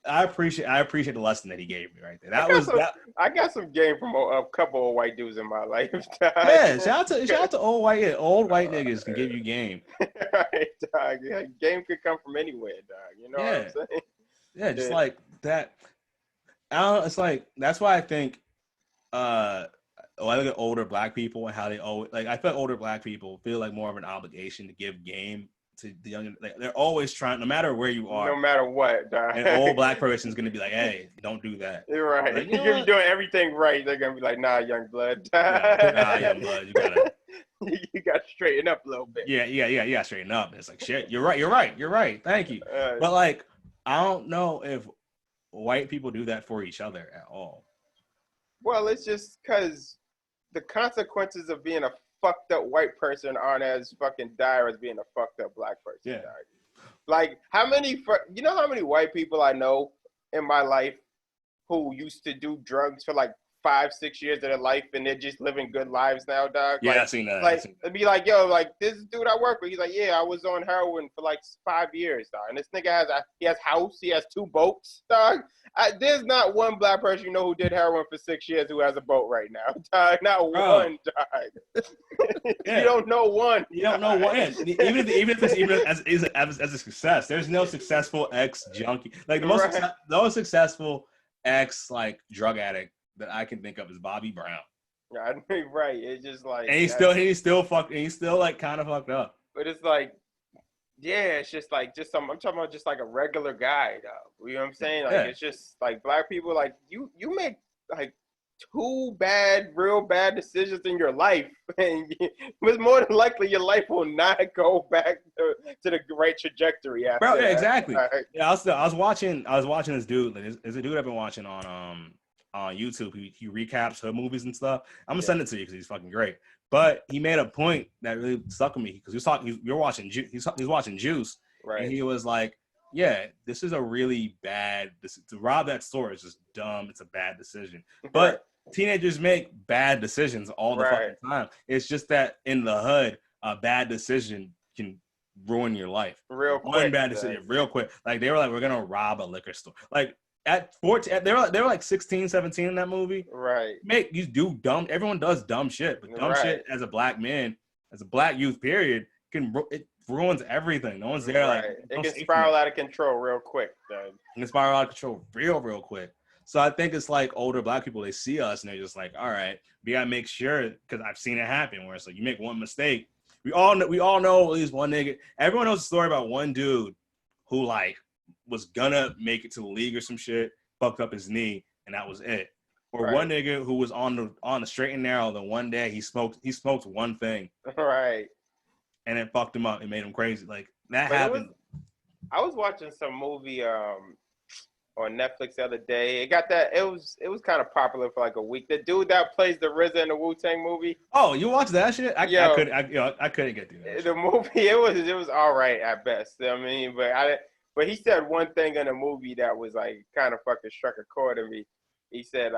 I appreciate the lesson that he gave me right there. I got some game from a couple of white dudes in my life. Yeah, shout out to old white niggas can give you game. Right, dog. Yeah, game could come from anywhere, dog. You know what I'm saying? Yeah, just like that. I don't know, it's like that's why I think I look at older black people and how they always like. I feel like older black people feel like more of an obligation to give game to the young. Like, they're always trying, no matter where you are, no matter what. Dog. An old black person is gonna be like, "Hey, don't do that." You're right. Like, you're doing everything right. They're gonna be like, "Nah, young blood. Nah, young blood. You gotta." You got to straighten up a little bit. Yeah. Straighten up. And it's like shit. You're right. Thank you. But like, I don't know if white people do that for each other at all. Well, it's just because the consequences of being a fucked up white person aren't as fucking dire as being a fucked up black person. Yeah. Like how many white people I know in my life who used to do drugs for like 5-6 years of their life and they're just living good lives now, dog. Yeah, like, I've seen that. Like, it'd be like, yo, like this dude I work with, he's like, yeah, I was on heroin for like 5 years, dog. And this nigga has house, he has 2 boats, dog. There's not one black person you know who did heroin for 6 years who has a boat right now, dog. Not one, dog. Yeah. You don't know one. You don't know one. Even as a success, there's no successful ex junkie. Like the most successful ex like drug addict that I can think of is Bobby Brown. I mean, right. It's just like, and he's still like kind of fucked up. But it's like, yeah, it's just like I'm talking about just like a regular guy, though. You know what I'm saying? Like it's just like black people, like you make like two real bad decisions in your life, and it's more than likely your life will not go back to the right trajectory after Bro, yeah, that. exactly. Right. Yeah, I was watching this dude. Like, there's a dude I've been watching on YouTube. He recaps hood movies and stuff. I'm gonna send it to you because he's fucking great. But he made a point that really stuck with me because he's watching Juice, Right. and he was like, "Yeah, this is a really bad. To rob that store is just dumb. It's a bad decision." But teenagers make bad decisions all the fucking time. It's just that in the hood, a bad decision can ruin your life. Real One quick. bad decision, real quick. Like they were like, we're gonna rob a liquor store. Like at 14, they were like 16, 17 in that movie. Right. You do dumb. Everyone does dumb shit, but dumb shit as a black man, as a black youth, period, it ruins everything. No one's there. Like it can spiral out of control real quick. It can spiral out of control real quick. So I think it's like older black people, they see us and they're just like, all right, we gotta make sure, because I've seen it happen where it's like you make one mistake. We all know at least one nigga. Everyone knows a story about one dude who like was gonna make it to the league or some shit, fucked up his knee, and that was it. Or one nigga who was on the straight and narrow. Then one day he smoked one thing, right, and it fucked him up. It made him crazy. Like that happened. I was watching some movie on Netflix the other day. It got that. It was kind of popular for like a week. The dude that plays the RZA in the Wu-Tang movie. Oh, you watched that shit? I couldn't get through that. The movie it was all right at best. I mean, but he said one thing in the movie that was like kind of fucking struck a chord in me. He said,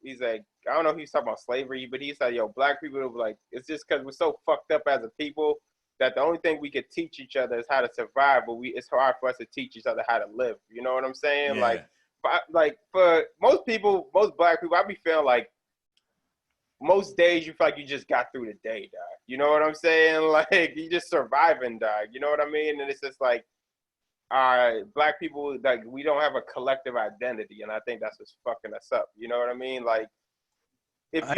he's like, I don't know if he's talking about slavery, but he said, yo, black people, like, it's just because we're so fucked up as a people that the only thing we could teach each other is how to survive, but it's hard for us to teach each other how to live. You know what I'm saying? Yeah. Like for most people, most black people, I be feeling like most days you feel like you just got through the day, dog. You know what I'm saying? Like, you just surviving, dog. You know what I mean? And it's just like, black people, like, we don't have a collective identity, and I think that's what's fucking us up. You know what I mean? Like, I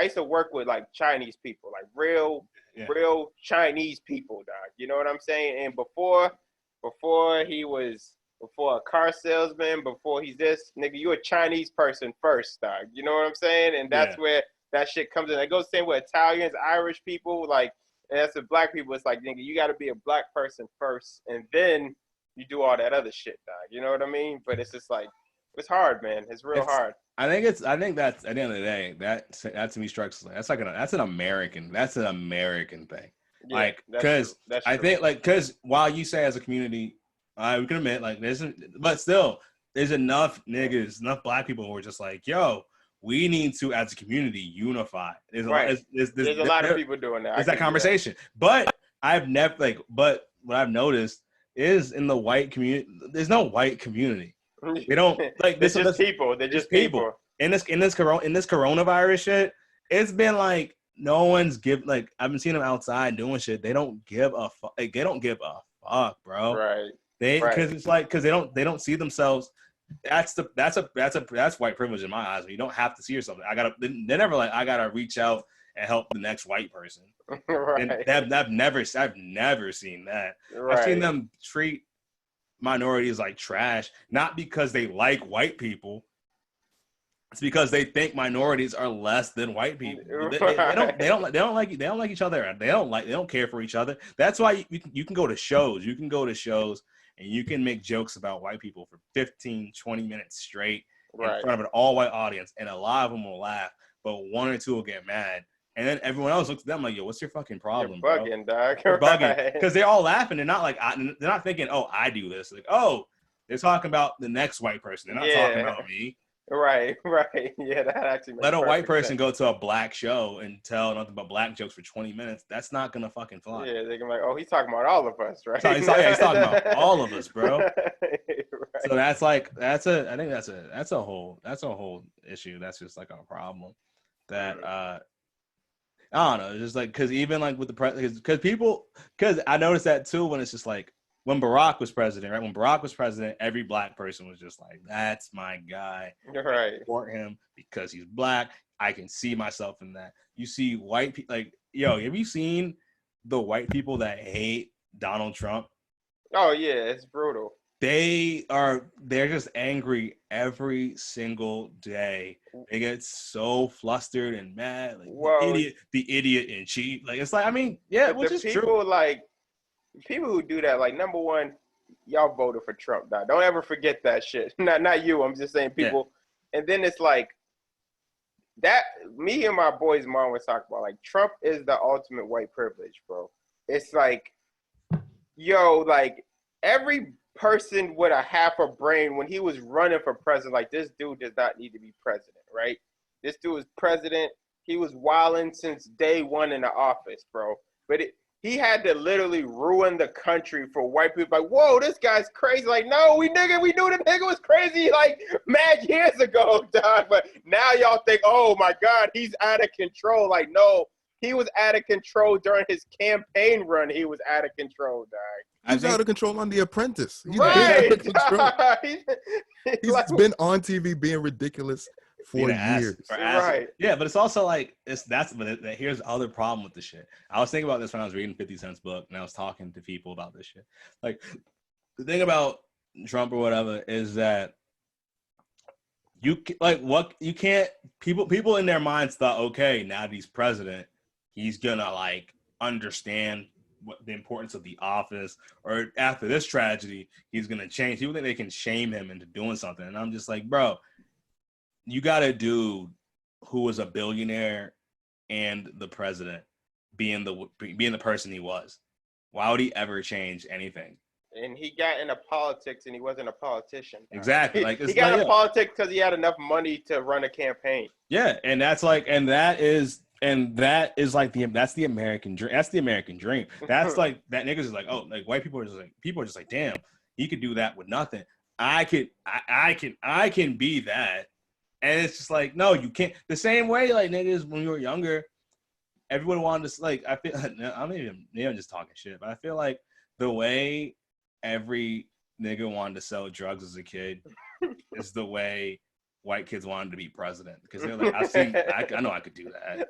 used to work with like Chinese people, like real Chinese people, dog. You know what I'm saying? And before he was a car salesman, before he's this nigga, you a Chinese person first, dog. You know what I'm saying? And that's where that shit comes in. It goes the same with Italians, Irish people, like. And that's with black people. It's like, nigga, you got to be a black person first, and then you do all that other shit, dog. You know what I mean? But it's just like, it's hard, man. It's real hard. I think that's at the end of the day, that to me strikes that's an American thing. Yeah, like, because I think like because while you say as a community, we can admit like but still there's enough black people who are just like, yo. We need to, as a community, unify. There's a lot of people doing that. There's that conversation. But what I've noticed is in the white community, there's no white community. They don't like this. They're just people. They're just people. In this coronavirus shit, it's been like no one's I've been seeing them outside doing shit. They don't give a fuck. Like, they don't give a fuck, bro. Right. Because they don't see themselves. That's white privilege in my eyes. You don't have to see yourself. They're never like, I gotta reach out and help the next white person. Right. And I've never seen that. Right. I've seen them treat minorities like trash, not because they like white people. It's because they think minorities are less than white people. They don't like each other. They don't care for each other. That's why you can go to shows. You can go to shows. And you can make jokes about white people for 15, 20 minutes straight in front of an all-white audience, and a lot of them will laugh, but one or two will get mad. And then everyone else looks at them like, yo, what's your fucking problem, You're bugging, bro? Dog. You're bugging. Because they're all laughing. They're not they're not thinking, oh, I do this. Like, oh, they're talking about the next white person. They're not talking about me. Right. Yeah, that actually makes Let a white person sense. go to a black show and tell nothing but black jokes for 20 minutes. That's not gonna fucking fly. Yeah, they're gonna be like, oh, he's talking about all of us, right? He's talking about all of us, bro. Right. So I think that's a whole issue. That's just like a problem that I don't know. It's just like because even like with the because I noticed that too when it's just like. When Barack was president, right? When Barack was president, every black person was just like, that's my guy. Right. I support him because he's black. I can see myself in that. You see white people, like, yo, have you seen the white people that hate Donald Trump? Oh, yeah, it's brutal. they're just angry every single day. They get so flustered and mad, like the idiot and cheat. Like it's like, I mean, yeah, but which the is people true. like people who do that, like number one, y'all voted for Trump, dog. Don't ever forget that shit. Not you. I'm just saying people. Yeah. And then it's like that. Me and my boy's mom was talking about like Trump is the ultimate white privilege, bro. It's like, yo, like every person with a half a brain when he was running for president, like this dude does not need to be president, right? This dude was president. He was wilding since day one in the office, bro. But he had to literally ruin the country for white people. Like, whoa, this guy's crazy. Like, no, we knew the nigga was crazy like mad years ago, dog. But now y'all think, oh my God, he's out of control. Like, no, he was out of control during his campaign run. He was out of control, dog. He's out of control on The Apprentice. He's right. been out of control. He's like, been on TV being ridiculous for years. Right. Yeah, but it's also like here's the other problem with the shit. I was thinking about this when I was reading 50 Cent's book and I was talking to people about this shit. Like the thing about Trump or whatever is that people in their minds thought, okay, now that he's president, he's gonna like understand what the importance of the office, or after this tragedy, he's gonna change. People think they can shame him into doing something, and I'm just like, bro, you got a dude who was a billionaire and the president being the person he was. Why would he ever change anything? And he got into politics, and he wasn't a politician. Exactly. Like he got into politics because he had enough money to run a campaign. Yeah, and that's like, that is like that's the American dream. That's the American dream. That's like that niggas is like, oh, like white people are just like, damn, he could do that with nothing. I can be that. And it's just like, no, you can't. The same way, like niggas when we were younger, everyone wanted to like. I feel I'm just talking shit, but I feel like the way every nigga wanted to sell drugs as a kid is the way white kids wanted to be president, because they're like, I know I could do that.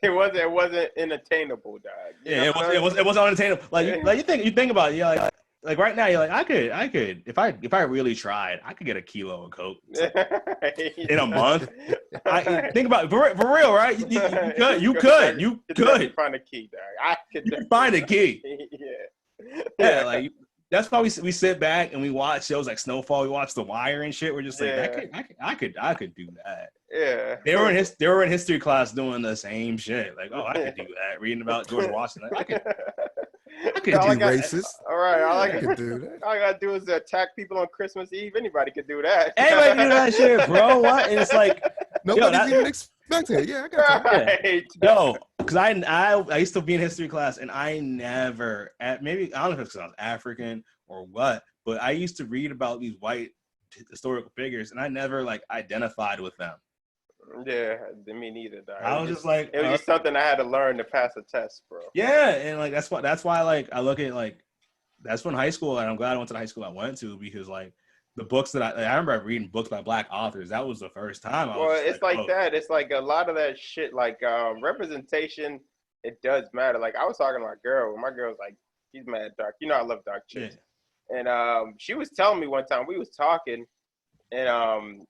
It wasn't unattainable, dog. Yeah, it wasn't unattainable. Like you think about it, yeah, like right now, you're like, I could if I really tried, I could get a kilo of coke in a month. I think about it, for real, right? You could find a key, dog. I could find a key. Yeah, like that's why we sit back and we watch shows like Snowfall. We watch The Wire and shit. We're just like, I could do that. Yeah, they were in history class doing the same shit. Like, oh, I could do that. Reading about George Washington, I could be racist. All right, all I could do that. All I gotta do is attack people on Christmas Eve. Anybody could do that. Anybody can do that shit, bro. What? And it's like nobody's even expecting it. Yeah, I got right. Yo, because I used to be in history class, and I never, maybe I don't know if it's because I was African or what, but I used to read about these white historical figures, and I never like identified with them. Yeah, me neither, dog. I was just like, it was just something I had to learn to pass a test, bro. Yeah, and like that's why like I look at like that's when high school, and I'm glad I went to the high school I went to, because like the books that I remember reading books by Black authors. That was the first time. It's like that. It's like a lot of that shit, like representation. It does matter. Like I was talking to my girl. My girl's like, she's mad dark. You know, I love dark chicks. Yeah. And she was telling me one time, we was talking, and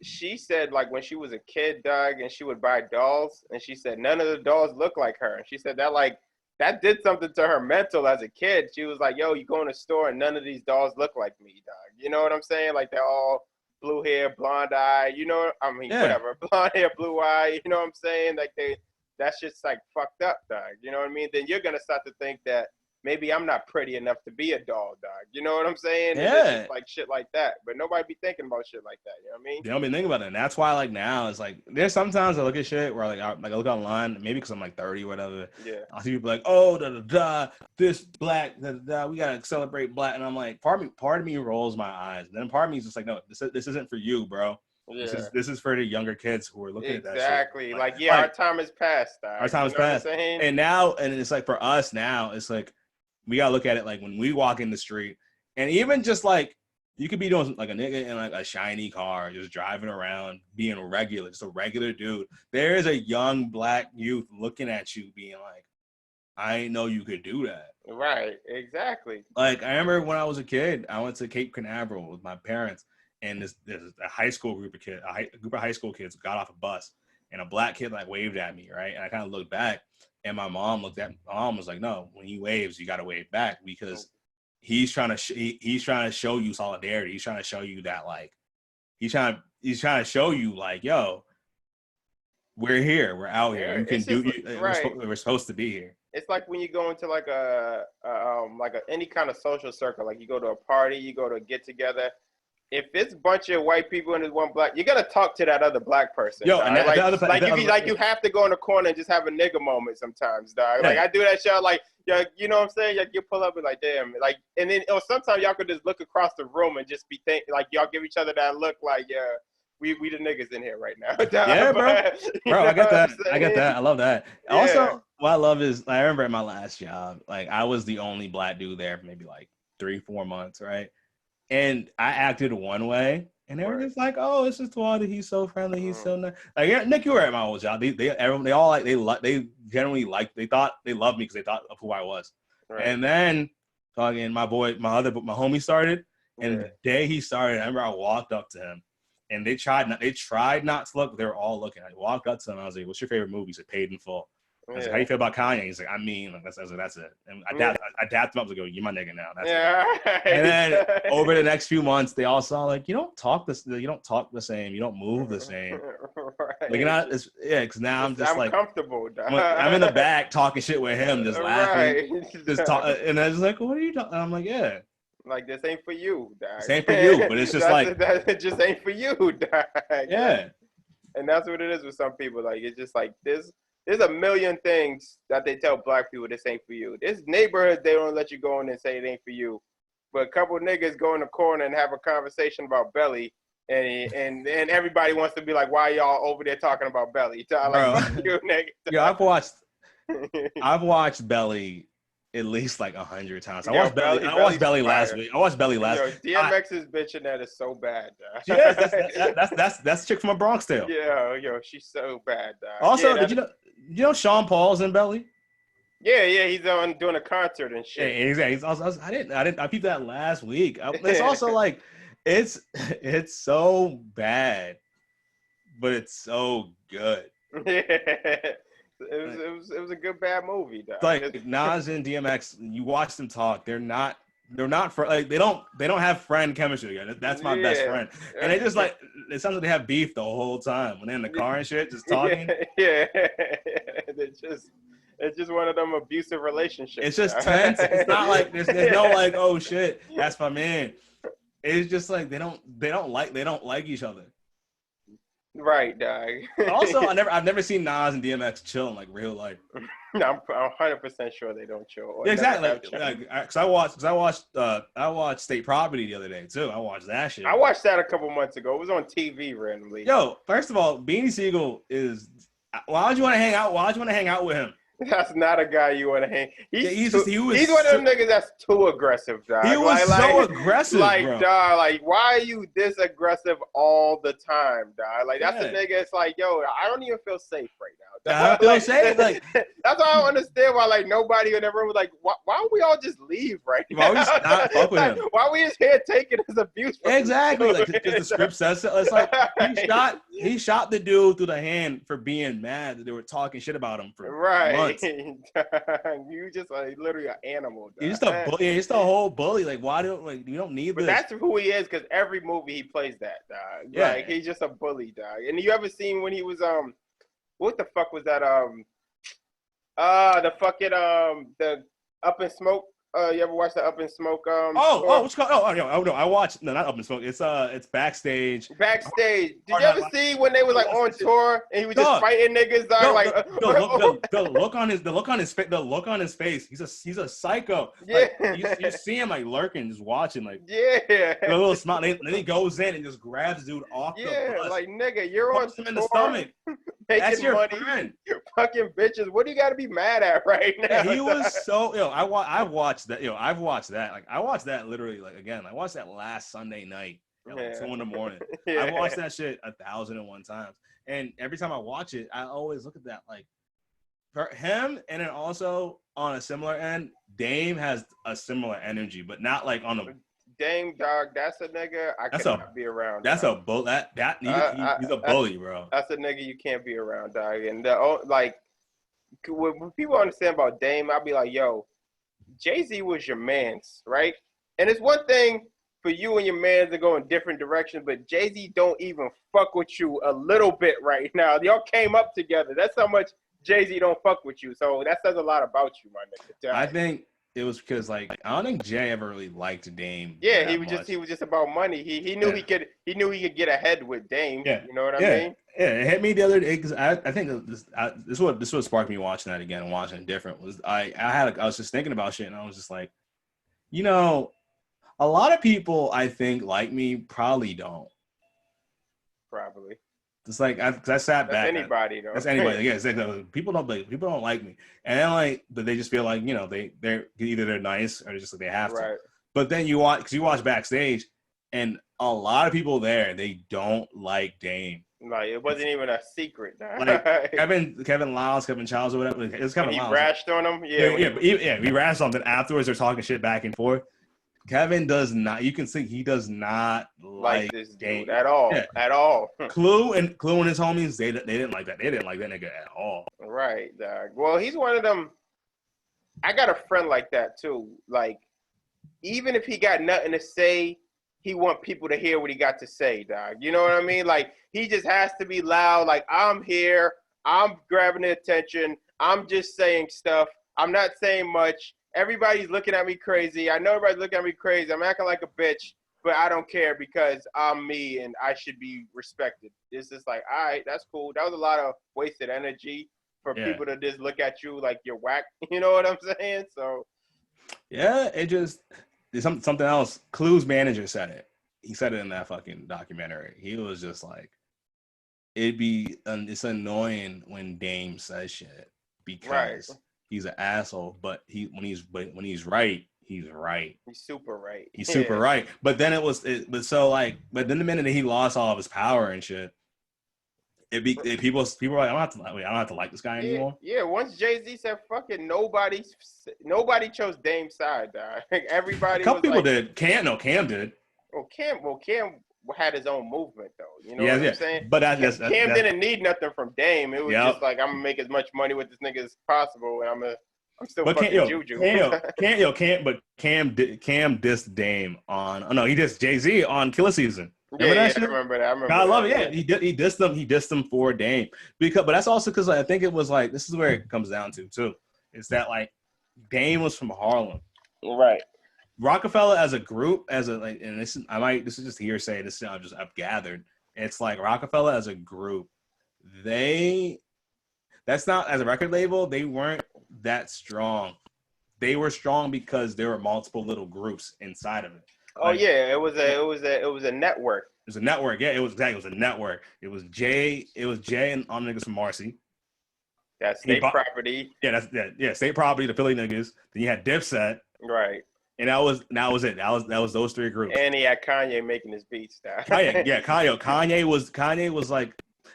she said like when she was a kid, dog, and she would buy dolls, and she said none of the dolls look like her. And she said that did something to her mental as a kid. She was like, yo, you go in a store and none of these dolls look like me, dog. You know what I'm saying? Like they're all blue hair, blonde eye, you know, whatever. Blonde hair, blue eye, you know what I'm saying? Like that's just like fucked up, dog. You know what I mean? Then you're going to start to think that maybe I'm not pretty enough to be a doll, dog. You know what I'm saying? Yeah. Like shit like that. But nobody be thinking about shit like that. You know what I mean? They don't be thinking about it. And that's why like now it's like there's sometimes I look at shit where I look online, maybe because I'm like 30 or whatever. Yeah. I'll see people like, oh, this black, we gotta celebrate black. And I'm like, part of me rolls my eyes. And then part of me is just like, no, this isn't for you, bro. Yeah. This is for the younger kids who are looking at that shit. Exactly. Like our time has passed, dog. Our time has passed. And now, and it's like for us now, it's like we gotta look at it like when we walk in the street, and even just like you could be doing like a nigga in like a shiny car, just driving around, being regular, just a regular dude. There is a young black youth looking at you, being like, "I ain't know you could do that." Right, exactly. Like, I remember when I was a kid, I went to Cape Canaveral with my parents, and there's a high school group of kids, a group of high school kids got off a bus, and a black kid like waved at me, right? And I kind of looked back, and my mom was like, "No, when he waves, you got to wave back because he's trying to he's trying to show you solidarity. He's trying to show you that like he's trying to show you like, yo, we're here, we're out here. You can do. Right. We're supposed to be here." It's like when you go into like any kind of social circle, like you go to a party, you go to a get together. If it's a bunch of white people and there's one black, you gotta talk to that other black person. Yo, dog. and You have to go in the corner and just have a nigga moment sometimes, dog. Yeah. Like I do that shit, like, yeah, you know what I'm saying? Like you pull up and like, damn, like, and then or sometimes y'all could just look across the room and just be like y'all give each other that look, like, yeah, we the niggas in here right now. Dog. Yeah, bro. I get that. I get that. I love that. Yeah. Also, what I love is I remember at my last job, like I was the only black dude there for maybe like 3-4 months, right? And I acted one way, and they were just like, "Oh, it's just Tawanda. He's so friendly. He's so nice." Like, yeah, Nick, you were at my old job. They thought they loved me because they thought of who I was. Right. And then talking, my homie started, and the day he started, I remember I walked up to him, and they tried not to look, but they were all looking. I walked up to him, I was like, "What's your favorite movie?" He said, "Paid in Full." I was like, "How you feel about Kanye?" He's like, "I mean, like, that's it." And I dapped him up. I was like, "You're my nigga now." That's it. And then over the next few months, they all saw like, you don't talk the same, you don't move the same. Right. Like, you're not, because now I'm comfortable. I'm in the back talking shit with him, just laughing, just talk, and I was like, "What are you talking?" And I'm like, "Yeah." Like, this ain't for you, dog. This ain't for you, but it's just that just ain't for you, dog. Yeah. And that's what it is with some people. Like, it's just like there's a million things that they tell black people this ain't for you. This neighborhood, they don't let you go in and say it ain't for you. But a couple of niggas go in the corner and have a conversation about belly, and everybody wants to be like, why y'all over there talking about belly? Like, fuck you, nigga. Yeah, I've watched Belly at least like 100 times. I watched Belly last week. DMX's bitch in that is so bad. Yeah, that's a chick from a Bronx tale. Yeah, she's so bad. Also, did you know Sean Paul's in Belly? Yeah, he's doing a concert and shit. Yeah, exactly. I peeped that last week. It's also like it's so bad, but it's so good. It was a good bad movie, dog. Like Nas and DMX, you watch them talk. They're not like they don't have friend chemistry together. That's my best friend, and they just like it sounds like they have beef the whole time when they're in the car and shit, just talking. Yeah. It's just one of them abusive relationships. It's just tense. It's not like there's no like, oh shit, that's my man. It's just like they don't like each other. Right, dog. Also, I've never seen Nas and DMX chill in like real life. No, I'm 100% sure they don't chill. Yeah, exactly. Because I watched State Property the other day too. I watched that shit. I watched that a couple months ago. It was on TV randomly. Yo, first of all, Beanie Siegel is. Why would you want to hang out? Why would you want to hang out with him? That's not a guy you want to hang. He's one of them niggas that's too aggressive, dog. He was so aggressive, like, bro. Dog, like, why are you this aggressive all the time, dog? Like, that's a nigga. It's like, yo, I don't even feel safe right now. I feel safe. Like, that's why I don't understand why, like, nobody in the room was like, why don't we all just leave right now? Why we just not fuck with him? Why we just here taking his abuse? Exactly, like because the script says so. It's like he shot the dude through the hand for being mad that they were talking shit about him for months. You just like literally an animal. Dog. He's just a bully. He's just a whole bully. Like, why you don't need but this? That's who he is because every movie he plays that, dog. Yeah. Like, he's just a bully, dog. And you ever seen when he was what the fuck was that the fucking the Up in Smoke? You ever watch the Up in Smoke? What's called? No, I watched. No, not Up in Smoke. It's Backstage. Backstage. Did you ever see when they were like on tour and he was just fighting niggas? The look on his face. He's a psycho. Yeah. Like, you see him like lurking, just watching, like a little smile. Then he goes in and just grabs the dude off the bus. Like, nigga, you're on him in the stomach. That's your money, friend. Fucking bitches. What do you got to be mad at right now? Yeah, he was so. I've watched that. I've watched that. Like, I watched that literally. Like, again, I watched that last Sunday night at like 2 a.m. Yeah. I watched that shit 1,001 times, and every time I watch it, I always look at that like, for him, and then also on a similar end, Dame has a similar energy, but not like on a Dame, dog. That's a nigga I cannot be around. That's dog. a bull. He's a bully, bro. That's a nigga you can't be around, dog. And like, when people understand about Dame, I'll be like, yo, Jay-Z was your man's, right? And it's one thing for you and your mans to go in different directions, but Jay-Z don't even fuck with you a little bit right now. Y'all came up together. That's how much Jay-Z don't fuck with you. So that says a lot about you, my nigga. I think it was because like I don't think Jay ever really liked Dame. Yeah, he was just about money. He knew he could get ahead with Dame. Yeah. You know what I mean? Yeah, it hit me the other day because I think this is what sparked me watching that again and watching it different was I was just thinking about shit and I was just like, you know, a lot of people I think like me probably don't. Probably. It's like I sat back. Anybody though. That's anybody. Yeah, exactly. People don't like me, and then like, but they just feel like you know they're either they're nice or they're just like they have to. But then you watch backstage, and a lot of people there they don't like Dame. Like it wasn't even a secret. Like Kevin Lyles, Kevin Childs, or whatever. It was Kevin Lyles. He rashed on him. He rashed on them. Afterwards, they're talking shit back and forth. Kevin does not. You can see he does not like this Dame dude at all. Yeah. At all. Clue and his homies, they didn't like that. They didn't like that nigga at all. Right, dog. Well, he's one of them. I got a friend like that too. Like, even if he got nothing to say, he want people to hear what he got to say, dog. You know what I mean? Like, he just has to be loud. Like, I'm here. I'm grabbing the attention. I'm just saying stuff. I'm not saying much. Everybody's looking at me crazy. I know everybody's looking at me crazy. I'm acting like a bitch, but I don't care because I'm me and I should be respected. It's just like, all right, that's cool. That was a lot of wasted energy for people to just look at you like you're whack. You know what I'm saying? So, yeah, it just something else. Clue's manager said it. He said it in that fucking documentary. He was just like, it's annoying when Dame says shit because he's an asshole, but when he's right, he's right. He's super right. He's super right. But then but then the minute that he lost all of his power and shit, people were like, I don't have to like this guy anymore. Yeah, once Jay-Z said fuck it, nobody chose Dame's side, dog. Everybody. A couple people did. Cam did. Well, Cam had his own movement though. You know what I'm saying? But Cam didn't need nothing from Dame. It was just like, I'm gonna make as much money with this nigga as possible, and I'm still fucking Juju. Cam dissed Dame on. He dissed Jay-Z on Killer Season. Remember that shit? I remember that. I love it. Yeah, he dissed them. He dissed them for Dame but that's also because I think it was like this is where it comes down to too. Is that like Dame was from Harlem, right? Rockefeller as a group, and this is just hearsay. I've gathered. It's like Rockefeller as a group. That's not as a record label. They weren't that strong. They were strong because there were multiple little groups inside of it. It was a network. It was a network. Yeah, it was a network. It was Jay and all the niggas from Marcy. That's State Property. Yeah, that's State Property, the Philly niggas. Then you had Dipset. Right. And that was it. That was those three groups. And he had Kanye making his beats. Kanye was like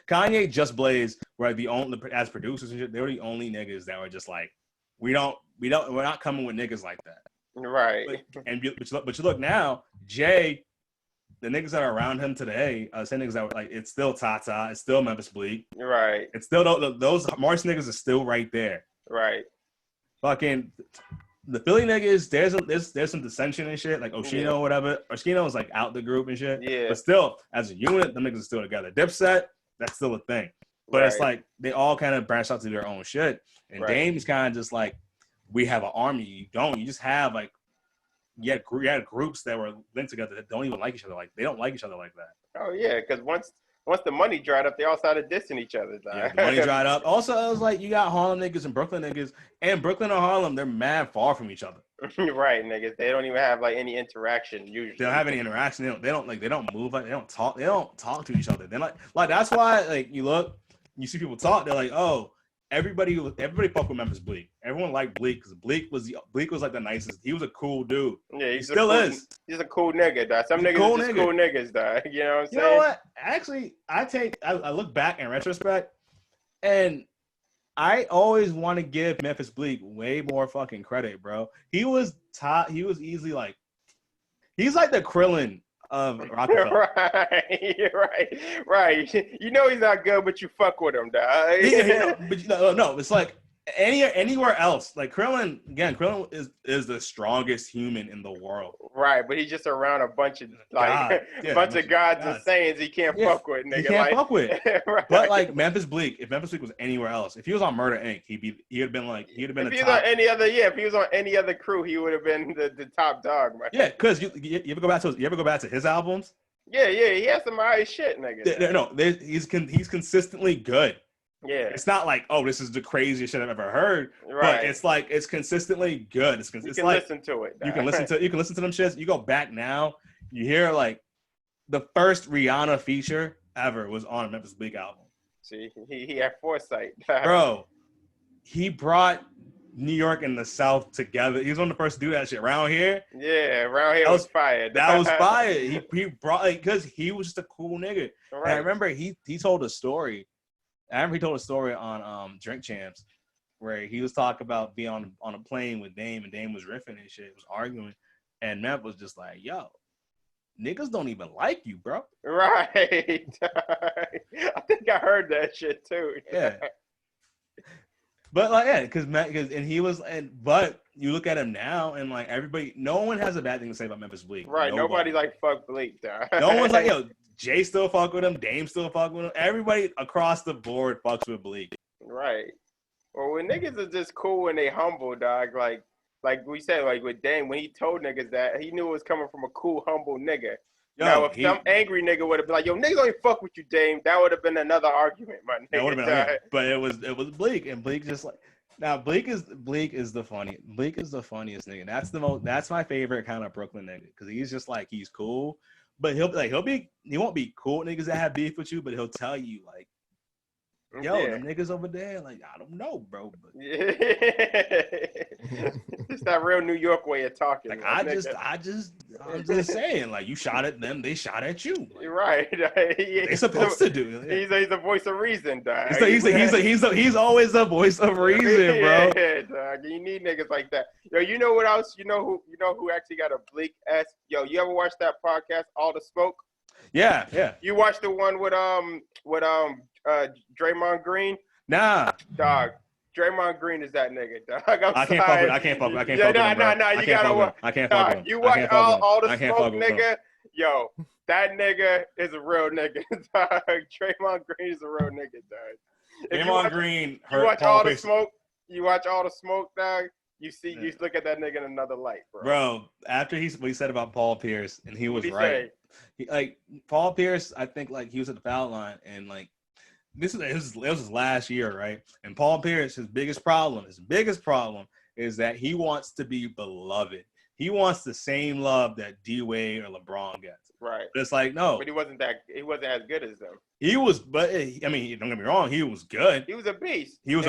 Kanye, Just Blaze were the only, as producers and shit, they were the only niggas that were just like, we're not coming with niggas like that. Right. But you look now, Jay, the niggas that are around him today, same niggas that were like, it's still Tata, it's still Memphis Bleak. Right. It's still those Mars niggas are still right there. Right. Fucking the Philly niggas, there's some dissension and shit, like Oshino or whatever. Oshino was like out the group and shit. Yeah. But still, as a unit, the niggas are still together. Dipset, that's still a thing. But it's like they all kind of branch out to their own shit. And Dame's kind of just like, we have an army. You don't. You just have like, you had groups that were linked together that don't even like each other. Like they don't like each other like that. Oh yeah, because once the money dried up, they all started dissing each other. Yeah, the money dried up. Also, it was like you got Harlem niggas and Brooklyn niggas, and Brooklyn and Harlem, they're mad far from each other. Right, niggas. They don't even have like any interaction usually. They don't have any interaction. They don't move. Like they don't talk. They don't talk to each other. They're like that's why like you see people talk. They're like, oh, everybody fuck with Memphis Bleak. Everyone liked Bleak because Bleak was like the nicest. He was a cool dude. Yeah, he still is. He's a cool nigga, dog. Some niggas are just cool niggas, dog. You know what I'm saying? You know what? Actually, I look back in retrospect, and I always want to give Memphis Bleak way more fucking credit, bro. He was top. He was easily like, he's like the Krillin of Rockefeller. right. You know he's not good, but you fuck with him, dog. But no, it's like anywhere else. Like Krillin is the strongest human in the world. Right, but he's just around a bunch of bunch of gods and saints he can't fuck with, nigga. He can't fuck with. Right. But like Memphis Bleak, if Memphis Bleak was anywhere else, if he was on Murder Inc., he'd have been if he was on any other crew, he would have been the top dog, man. Yeah, because you ever go back to his albums? Yeah, he has some alright shit, nigga. No, he's consistently good. Yeah, it's not like, oh, this is the craziest shit I've ever heard. Right. But it's like it's consistently good. You can listen to it. You can listen to them shits. You go back now, you hear like the first Rihanna feature ever was on a Memphis Bleak album. See, he had foresight. Bro, he brought New York and the South together. He was one of the first to do that shit around here. Yeah, around here was fired. That was fired. He brought because he was just a cool nigga. Right. And I remember he told a story. He told a story on Drink Champs where he was talking about being on a plane with Dame, and Dame was riffing and shit, was arguing, and Matt was just like, "Yo, niggas don't even like you, bro." Right. I think I heard that shit too. Yeah. But like, yeah, but you look at him now, and like everybody, no one has a bad thing to say about Memphis Bleak. Right. Nobody like fuck Bleak, dog. No one's like, yo, Jay still fuck with him, Dame still fuck with him. Everybody across the board fucks with Bleak. Right. Well, when niggas are just cool when they humble, dog, like we said, like with Dame, when he told niggas that, he knew it was coming from a cool, humble nigga. Yo, now, if some angry nigga would have been like, yo, niggas don't even fuck with you, Dame, that would have been another argument, my nigga. That would have been but it was Bleak, and Bleak just like, now Bleak is the funniest nigga. That's my favorite kind of Brooklyn nigga, because he's just like, he's cool, but he won't be cool with niggas that have beef with you, but he'll tell you like, yo, them niggas over there, like, I don't know, bro. But it's that real New York way of talking. Like, I'm just saying, like, you shot at them, they shot at you. Like, you're right. They're supposed to do. Yeah. He's the voice of reason, dog. He's always the voice of reason, bro. Yeah, dog. You need niggas like that. Yo, you know what else? You know who actually got a Bleak ass? Yo, you ever watch that podcast, All the Smoke? Yeah. You watched the one with Draymond Green? Nah. Dog. Draymond Green is that nigga, dog. I can't fuck with him. You gotta. I can't fuck with him. You watch all the Smoke, nigga. Yo, that nigga is a real nigga, dog. Draymond Green is a real nigga, dog. Draymond Green. You watch all the Smoke. You watch all the Smoke, dog. You look at that nigga in another light, bro. Bro, after what he said about Paul Pierce, and he was right. Paul Pierce, I think like he was at the foul line, and like this was his last year, right? And Paul Pierce, his biggest problem is that he wants to be beloved. He wants the same love that D Wade or LeBron gets. Right. But it's like, no. But he wasn't as good as them. He was, but I mean, don't get me wrong, he was good. He was a beast. He was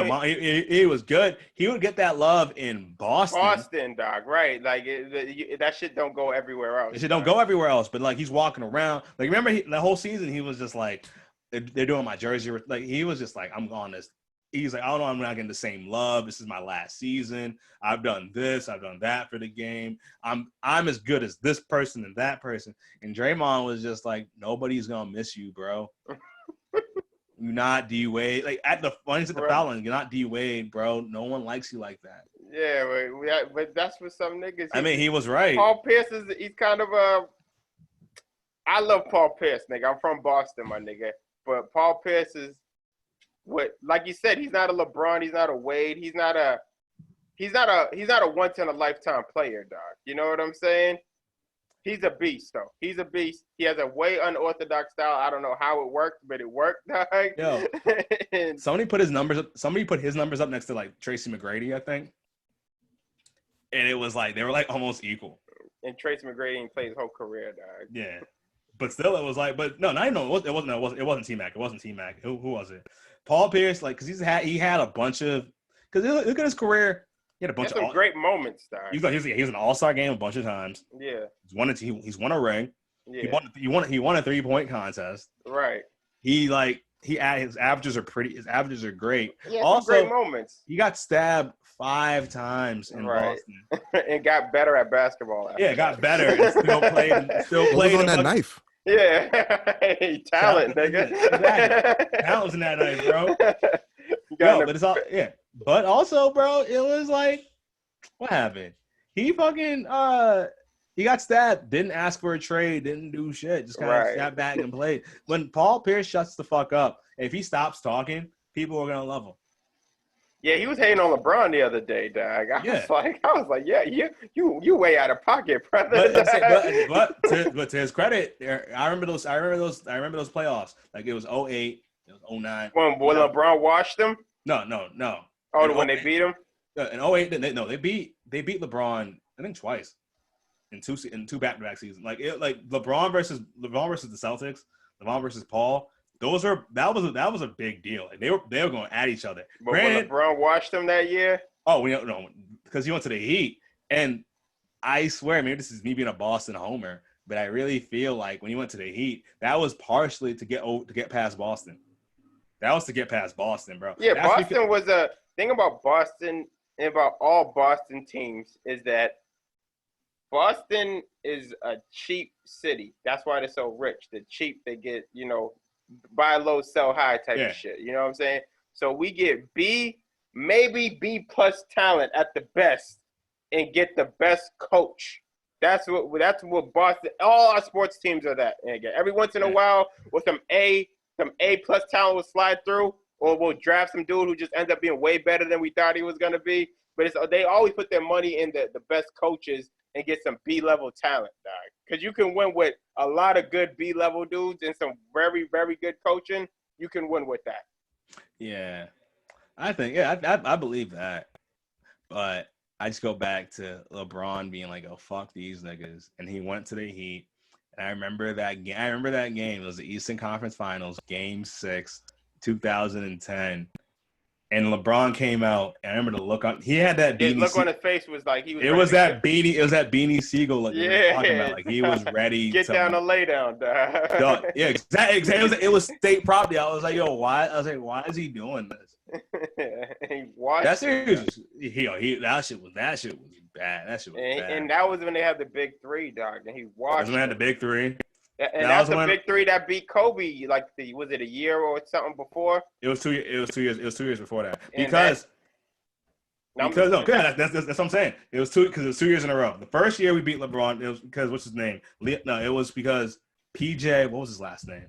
good. He would get that love in Boston. Boston, dog, right? Like that shit don't go everywhere else. It shit don't go everywhere else. But like he's walking around. Like remember the whole season he was just like, they're doing my jersey. Like he was just like, I'm on this. He's like, I don't know, I'm not getting the same love. This is my last season. I've done this, I've done that for the game. I'm as good as this person and that person. And Draymond was just like, nobody's gonna miss you, bro. You're not D Wade. Like at the foul line, you're not D Wade, bro. No one likes you like that. Yeah, but that's for some niggas. I mean, he was right. Paul Pierce he's kind of I love Paul Pierce, nigga. I'm from Boston, my nigga. But Paul Pierce is like you said, he's not a LeBron, he's not a Wade, he's not a once in a lifetime player, dog. You know what I'm saying? He's a beast, though. He's a beast. He has a way unorthodox style. I don't know how it worked, but it worked, dog. Yo, somebody put his numbers up next to like Tracy McGrady, I think. And it was like they were like almost equal. And Tracy McGrady didn't play his whole career, dog. Yeah. But still, it was like, but no, I know it wasn't T-Mac. It wasn't T-Mac. Who was it? Paul Pierce, like, because he had a bunch of, because look at his career. He had a bunch of great moments, dog. He was an all-star game a bunch of times. Yeah. He's won a ring. Yeah. He won a 3-point contest. Right. He like his averages are pretty. His averages are great. Yeah, also, some great moments. He got stabbed 5 times in Boston and got better at basketball. Yeah, got better and still played. What was on that knife? Yeah, talent, nigga. Exactly. Talent's in that knife, bro. But it's all But also, bro, it was like, what happened? He fucking he got stabbed, didn't ask for a trade, didn't do shit, just kind of sat back and played. When Paul Pierce shuts the fuck up, if he stops talking, people are gonna love him. Yeah, he was hating on LeBron the other day, dog. I was like, yeah, you way out of pocket, brother. But to his credit, I remember those playoffs. Like it was 08, it was 09. When LeBron washed them? No. Oh, when they beat him? In 08, they beat LeBron, I think twice in two back-to-back seasons. Like LeBron versus the Celtics, LeBron versus Paul. That was a big deal. Like they were going at each other. But when LeBron washed them that year? Oh, no, because he went to the Heat, and I swear, maybe this is me being a Boston homer, but I really feel like when he went to the Heat, that was partially to get past Boston. That was to get past Boston, bro. Yeah, Boston was a thing about Boston and about all Boston teams is that Boston is a cheap city. That's why they're so rich. They're cheap. They get, buy low, sell high type of shit. You know what I'm saying? So we get maybe B plus talent at the best and get the best coach. That's what Boston, all our sports teams are that. And again, every once in a while with some A plus talent will slide through, or we'll draft some dude who just ends up being way better than we thought he was going to be. But they always put their money in the best coaches and get some B-level talent, dog. Because you can win with a lot of good B-level dudes and some very, very good coaching. You can win with that. Yeah. I think, I believe that. But I just go back to LeBron being like, oh, fuck these niggas. And he went to the Heat. And I remember that game. It was the Eastern Conference Finals, Game 6, 2010. And LeBron came out, and I remember the look on. He had that beanie. His look on his face was like he was. It was that beanie Siegel look. Yeah, talking about. Like he was ready. Get down or lay down, dog. Yeah, exactly. It was state property. I was like, yo, why? I was like, why is he doing this? That shit was bad. That shit was bad. And that was when they had the big three, dog. And he watched. That's when they had the big three. And that's the big three that beat Kobe. Like was it a year or something before? It was 2 years. It was 2 years. It was 2 years before that. That's what I'm saying. It was 2 years in a row. The first year we beat LeBron. It was because what's his name? No, it was because PJ. What was his last name?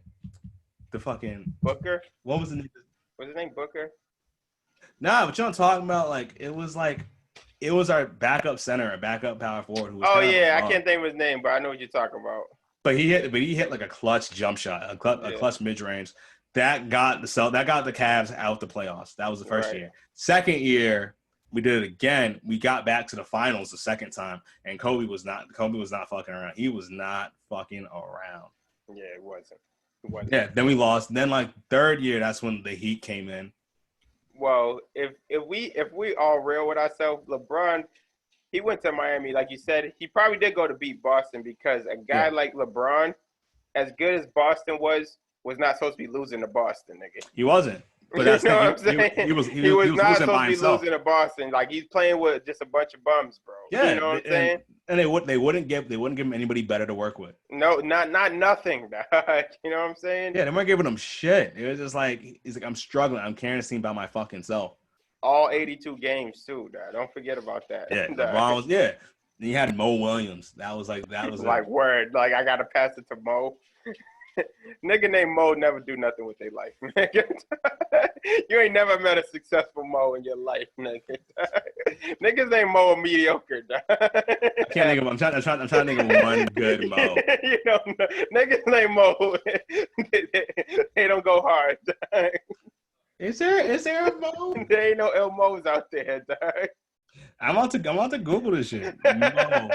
The fucking Booker. What was the name? What's his name? Booker. Nah, but you're talking about it was our backup center, a backup power forward. Who was I can't think of his name, but I know what you're talking about. But he hit like a clutch jump shot, a clutch mid range that got the Cavs out the playoffs. That was the first year. Second year, we did it again. We got back to the finals the second time, and Kobe was not fucking around. He was not fucking around. Yeah, it wasn't. Yeah, then we lost. Then third year, that's when the Heat came in. Well, if we all real with ourselves, LeBron. He went to Miami, like you said. He probably did go to beat Boston because a guy like LeBron, as good as Boston was not supposed to be losing to Boston, nigga. He wasn't. But that's you know what I'm saying? He was not losing by supposed to be himself. losing to Boston. Like he's playing with just a bunch of bums, bro. Yeah, you know what I'm saying? And they wouldn't give him anybody better to work with. No, not nothing. You know what I'm saying? Yeah, they weren't giving him shit. It was just he's like, I'm struggling. I'm carrying this team by my fucking self. All 82 games too, dog. Don't forget about that. Yeah, LeBron was. Yeah, and you had Mo Williams. That was like word. Like I gotta pass it to Mo. Nigga named Mo never do nothing with their life, nigga. You ain't never met a successful Mo in your life, nigga. Niggas ain't Mo a mediocre, dog. I can't think of. I'm trying to think of one good Mo. Niggas named Mo. They don't go hard. Dog. Is there a Mo? There ain't no El Mo's out there, dog. I'm about to Google this shit. Mo.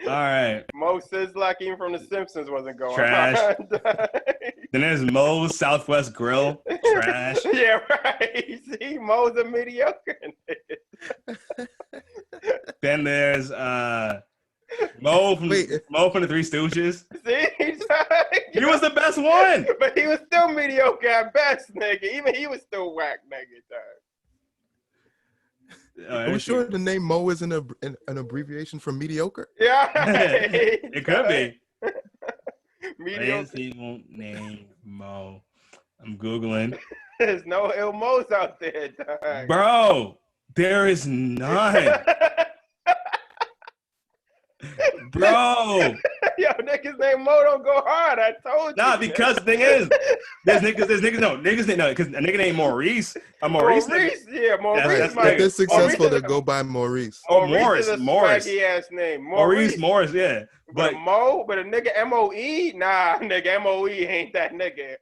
All right. Mo Sizlak, even from The Simpsons, wasn't going trash. hard. Then there's Mo's Southwest Grill. Trash. Yeah, right. See, Mo's a mediocre. Then there's Mo from the Three Stooges. See, He was the best one. But he was still mediocre at best, nigga. Even he was still whack, nigga. Are we sure the name Mo is an abbreviation for mediocre? Yeah. It could be. Mediocre. Name Mo. I'm Googling. There's no ill Mo's out there, dog. Bro, there is none. Bro. Yo, niggas named Mo don't go hard. I told you. Nah, because the thing is, because a nigga named Maurice. Maurice, yeah, Maurice. If they're successful, they go by Maurice. Morris. Morris. Swaggy ass name. Morris, yeah. But a nigga M-O-E? Nah, nigga, M-O-E ain't that nigga.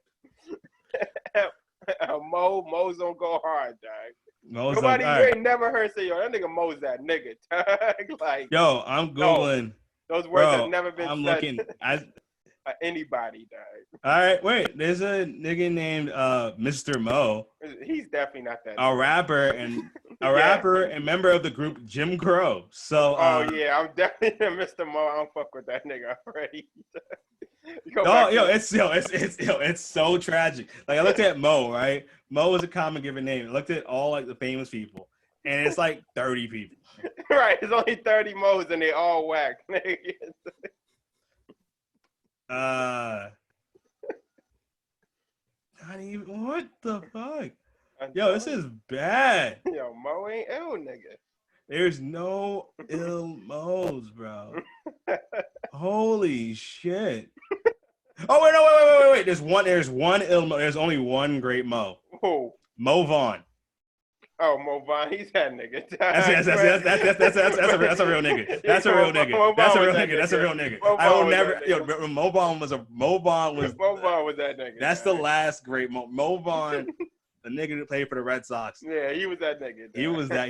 Mo's don't go hard, dog. Nobody, you ain't never heard say, yo, that nigga Mo's that nigga, dog. Like, yo, I'm Googling. No, those words have never been I'm said looking. by anybody, dog. All right, wait. There's a nigga named Mr. Mo. He's definitely not that. A rapper and member of the group Jim Crow. So. Yeah, I'm definitely Mr. Mo. I don't fuck with that nigga already. It's so tragic. Like I looked at Mo, right? Mo is a common given name. I looked at all like the famous people, and it's like 30 people. Right, there's only 30 Mo's and they all whack. Not even. What the fuck? Yo, this is bad. Yo, Mo ain't ill, nigga. There's no ill Mo's, bro. Holy shit. Oh wait, no, wait. There's one ill Mo. There's only one great Mo. Who? Mo Vaughn. Oh, Mo Vaughn, he's that nigga. That's a real nigga. That's a real nigga. That's a real nigga. I will never. Yo, Mo Vaughn was that nigga. That's the last great Mo Vaughn. The nigga that played for the Red Sox. Yeah, he was that nigga. He was that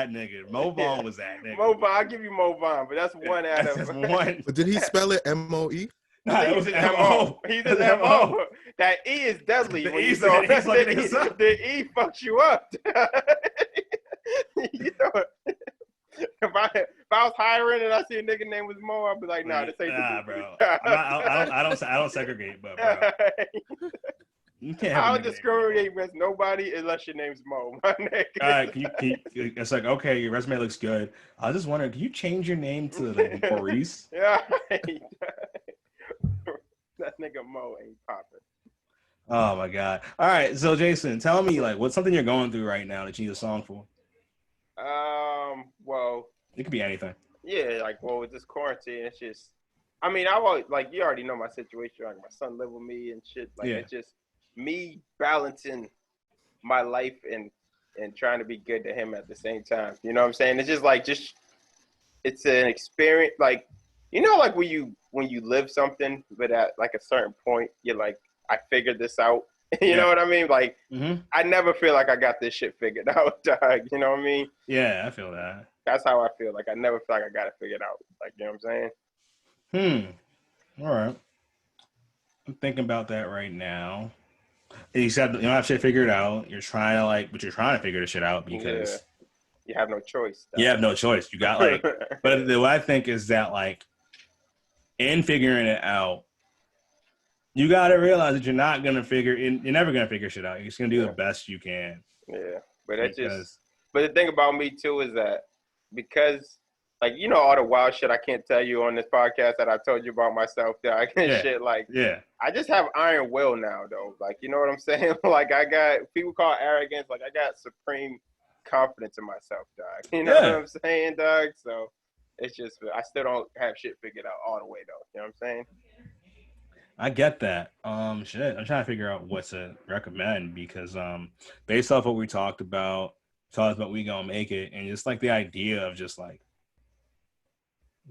nigga. Mo Vaughn was that nigga. Mo Vaughn, I'll give you Mo Vaughn, but that's one out of one. But did he spell it M-O-E? No, it was an M-O. He's an M-O. That E is deadly. The E fucks you up. You know, if I was hiring and I see a nigga name was Mo, I'd be like, nah, this ain't the bro. I don't segregate, but bro. You can't have I don't discriminate against nobody unless your name's Mo, my nigga. All right, it's like, okay, your resume looks good. I just wonder, can you change your name to like Maurice? Yeah. That nigga Mo ain't popping. Oh my god! All right, so Jason, tell me like what's something you're going through right now that you need a song for? Well, it could be anything. Yeah, like with this quarantine, it's just. I mean, I always like you already know my situation. Like my son live with me and shit. Like it's just me balancing my life and trying to be good to him at the same time. You know what I'm saying? It's just it's an experience. Like like when you live something, but at like a certain point, you're like, I figured this out. You know what I mean? Like, I never feel like I got this shit figured out, dog. You know what I mean? Yeah, I feel that. That's how I feel. Like, I never feel like I got it figured out. Like, you know what I'm saying? All right. I'm thinking about that right now. You said you don't have shit figured out. You're trying to figure this shit out because you have no choice. You have no choice. You got like, but what I think is that like, in figuring it out, you got to realize that you're never going to figure shit out. You're just going to do the best you can. Yeah. But but the thing about me too is that because like, all the wild shit I can't tell you on this podcast that I told you about myself, shit. Like, I just have iron will now though. Like, you know what I'm saying? Like I got, people call it arrogance. Like I got supreme confidence in myself, dog. You know what I'm saying, dog? So it's just, I still don't have shit figured out all the way though. You know what I'm saying? I get that. Shit. I'm trying to figure out what to recommend because based off what we talked about we gonna make it, and just like the idea of just like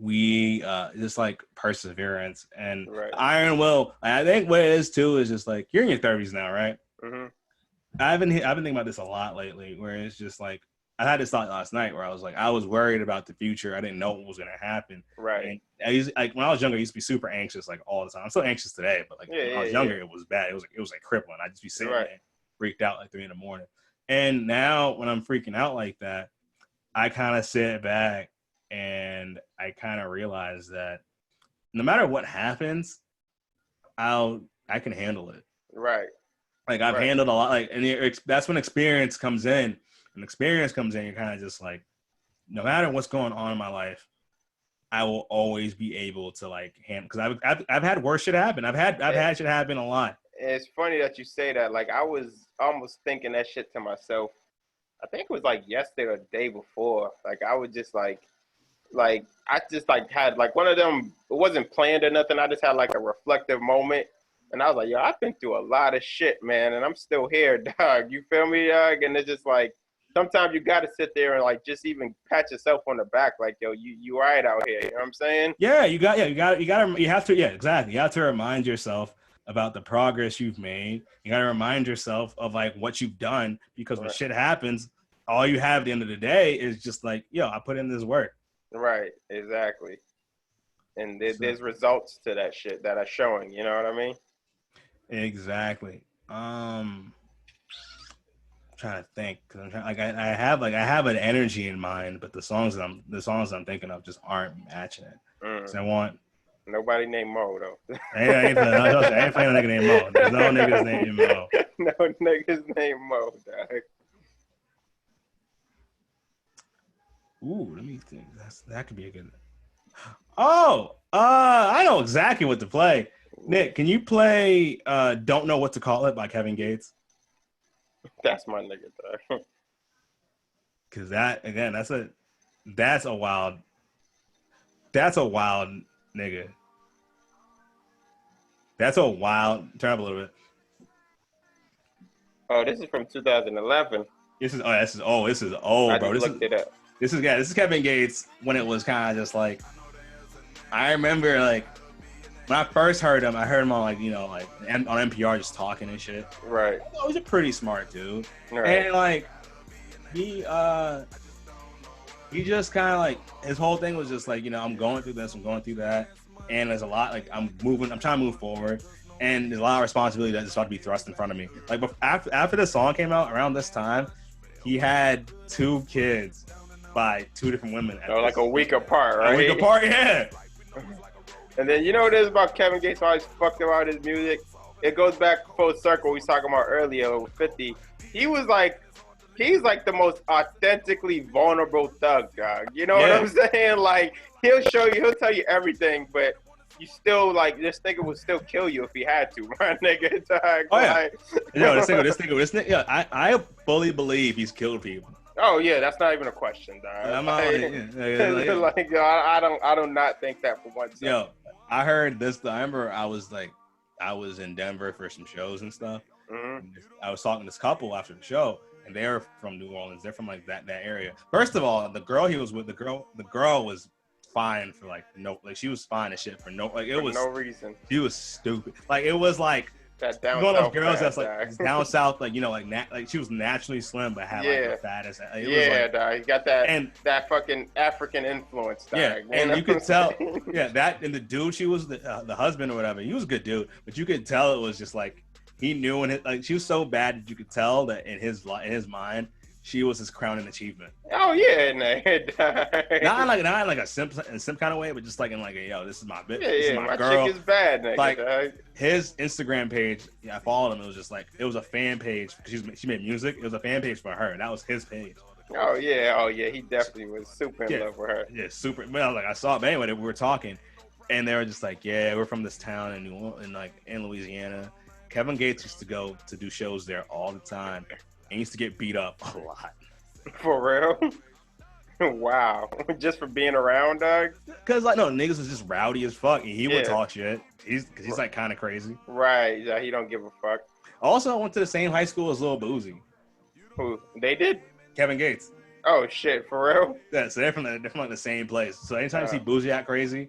just like perseverance and iron will. I think what it is too is just like you're in your 30s now, right? Mm-hmm. I've been thinking about this a lot lately, where it's just like I had this thought last night where I was like, I was worried about the future. I didn't know what was going to happen. Right. And when I was younger, I used to be super anxious, like all the time. I'm still anxious today, but like when I was younger, it was bad. It was like crippling. I'd just be sitting there freaked out like 3 a.m. And now when I'm freaking out like that, I kind of sit back and I kind of realize that no matter what happens, I can handle it. Right. Like I've handled a lot. Like, and that's when experience comes in. And experience comes in, you're kind of just like, no matter what's going on in my life, I will always be able to like handle. Because I've had worse shit happen. I've had shit happen a lot. It's funny that you say that. Like I was almost thinking that shit to myself. I think it was like yesterday or the day before. Like I was just like I just like had like one of them. It wasn't planned or nothing. I just had like a reflective moment, and I was like, yo, I've been through a lot of shit, man, and I'm still here, dog. You feel me, dog? And it's just like sometimes you got to sit there and like just even pat yourself on the back, like, yo, you right out here. You know what I'm saying? Yeah, you have to. Yeah, exactly. You have to remind yourself about the progress you've made. You got to remind yourself of like what you've done, because when shit happens, all you have at the end of the day is just like, yo, I put in this work. Right, exactly. And there's results to that shit that are showing, you know what I mean? Exactly. I'm trying to think, cause I have an energy in mind, but the songs I'm thinking of just aren't matching it. So I want nobody named Mo though. I ain't playing a nigga named Mo. There's no niggas named Mo. No niggas named Mo, dog. Ooh, let me think. That could be a good. Oh, I know exactly what to play. Nick, can you play "Don't Know What to Call It" by Kevin Gates? That's my nigga, dog. Cause that again, that's a wild nigga. That's a wild. Turn up a little bit. Oh, this is from 2011. This is old, I bro. just looked it up. This is Kevin Gates when it was kind of just like, I remember like when I first heard him, I heard him on like, you know, like on NPR just talking and shit. Right. Oh, he's a pretty smart dude. Right. And like he just kind of like, his whole thing was just like, you know, I'm going through this, I'm going through that. And there's a lot, like I'm trying to move forward. And there's a lot of responsibility that's about to be thrust in front of me. Like after the song came out around this time, he had 2 kids by 2 different women. Like a week apart, right? A week apart, yeah. And then you know what it is about Kevin Gates, always fucked about his music? It goes back full circle we was talking about earlier with 50. He's like the most authentically vulnerable thug, dog. You know what I'm saying? Like he'll tell you everything, but you still like this nigga would still kill you if he had to, my nigga, dog. Oh yeah. Like, this nigga, yeah, I fully believe he's killed people. Oh yeah, that's not even a question, dog. I do not think that for one second. Yo, I heard this. I remember I was in Denver for some shows and stuff. Mm-hmm. And I was talking to this couple after the show, and they're from New Orleans. They're from like that area. First of all, the girl he was with, the girl was fine for like she was fine as shit for no reason. She was stupid. Like it was like that down one of those south girls fat, that's like down south, like, you know, like she was naturally slim but had like the fattest. Dog. You got that fucking African influence. Dog, yeah, and you could tell. Yeah, that and the dude she was the husband or whatever. He was a good dude, but you could tell it was just like he knew, and like she was so bad that you could tell that in his mind she was his crowning achievement. Oh yeah, not in like a simp kind of way, but just like in like a, yo, this is my bitch. This is my girl. Chick is bad, nigga. Like dog. His Instagram page, I followed him. It was just like it was a fan page because she made music. It was a fan page for her. That was his page. Oh yeah, he definitely was super in love with her. Yeah, super. Well, like I saw it, but anyway, we were talking, and they were just like, yeah, we're from this town in Louisiana. Kevin Gates used to go to do shows there all the time. And used to get beat up a lot. For real? Wow. Just for being around, dog? Because, like, no, niggas was just rowdy as fuck. And he would talk shit. He's like, kind of crazy. Right. Yeah, he don't give a fuck. Also, I went to the same high school as Lil Boozy. Who? They did? Kevin Gates. Oh, shit. For real? Yeah, so they're from the same place. So anytime you see Boozy act crazy,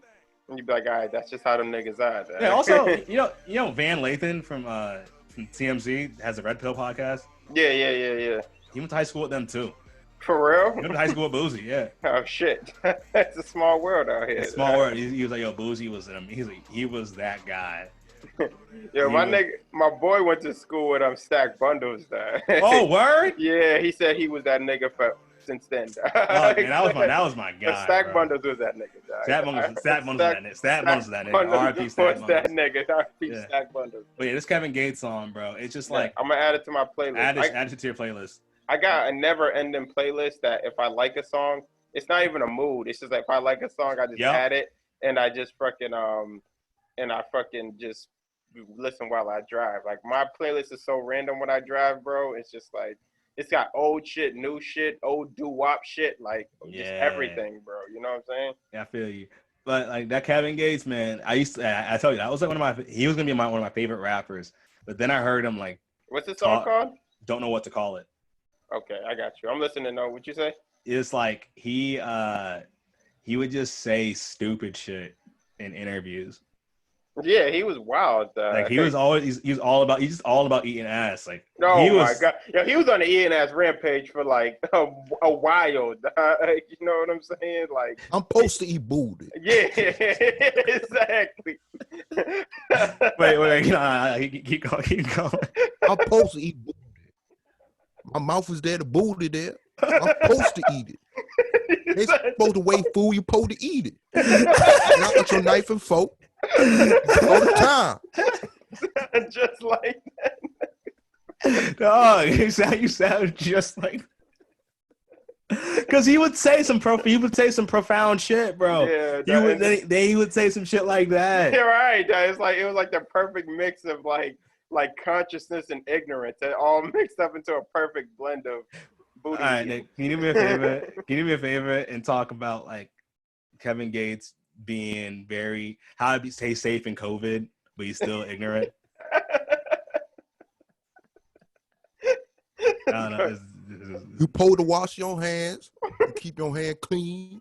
you'd be like, all right, that's just how them niggas are, dog. Yeah, also, you know Van Lathan from TMZ has a Red Pill podcast? Yeah. He went to high school with them too. For real? He went to high school with Boozy, yeah. Oh shit, that's a small world out here. It's a small world. He was like, yo, Boozy was he was that guy. Yo, my boy went to school with Stack Bundles, dog. Oh, word? Yeah, he said he was that nigga for since then. Oh, man, that was my guy. The Stack bro. Bundles was that nigga. Stack Bundles was that nigga. Stack Bundles was that nigga. R.I.P. Stack Bundles. That nigga. R.I.P. Stack Bundles. But yeah, this Kevin Gates song, bro. It's just like I'm gonna add it to my playlist. Add it to your playlist. I got a never-ending playlist that if I like a song, it's not even a mood. It's just like if I like a song, I just add it and I just fucking just listen while I drive. Like my playlist is so random when I drive, bro. It's just like it's got old shit, new shit, old doo-wop shit, like just everything, bro. You know what I'm saying? Yeah, I feel you. But like that Kevin Gates, man, I tell you, that was like he was gonna be one of my favorite rappers. But then I heard him like, what's the song called? Don't know what to call it. Okay, I got you. I'm listening though. What you say? It's like he would just say stupid shit in interviews. Yeah, he was wild. Like he's just all about eating ass. Like my god, he was on the eating ass rampage for like a while. You know what I'm saying? Like I'm supposed to eat booty. Yeah, exactly. wait, keep going. I'm supposed to eat booty. My mouth is there, the booty there. I'm supposed to eat it. They supposed to weigh food, you're supposed to eat it. Not with your knife and fork. All the time. Just like that. Dog, you sound just like because he would say some profound shit, bro. Yeah, he would say some shit like that. Yeah, right. It was like the perfect mix of like consciousness and ignorance. It all mixed up into a perfect blend of booty. All right, Nick, can you do me a favor? Can you do me a favor and talk about like Kevin Gates being how to stay safe in COVID, but he's still ignorant? I don't know. You supposed to wash your hands and keep your hand clean,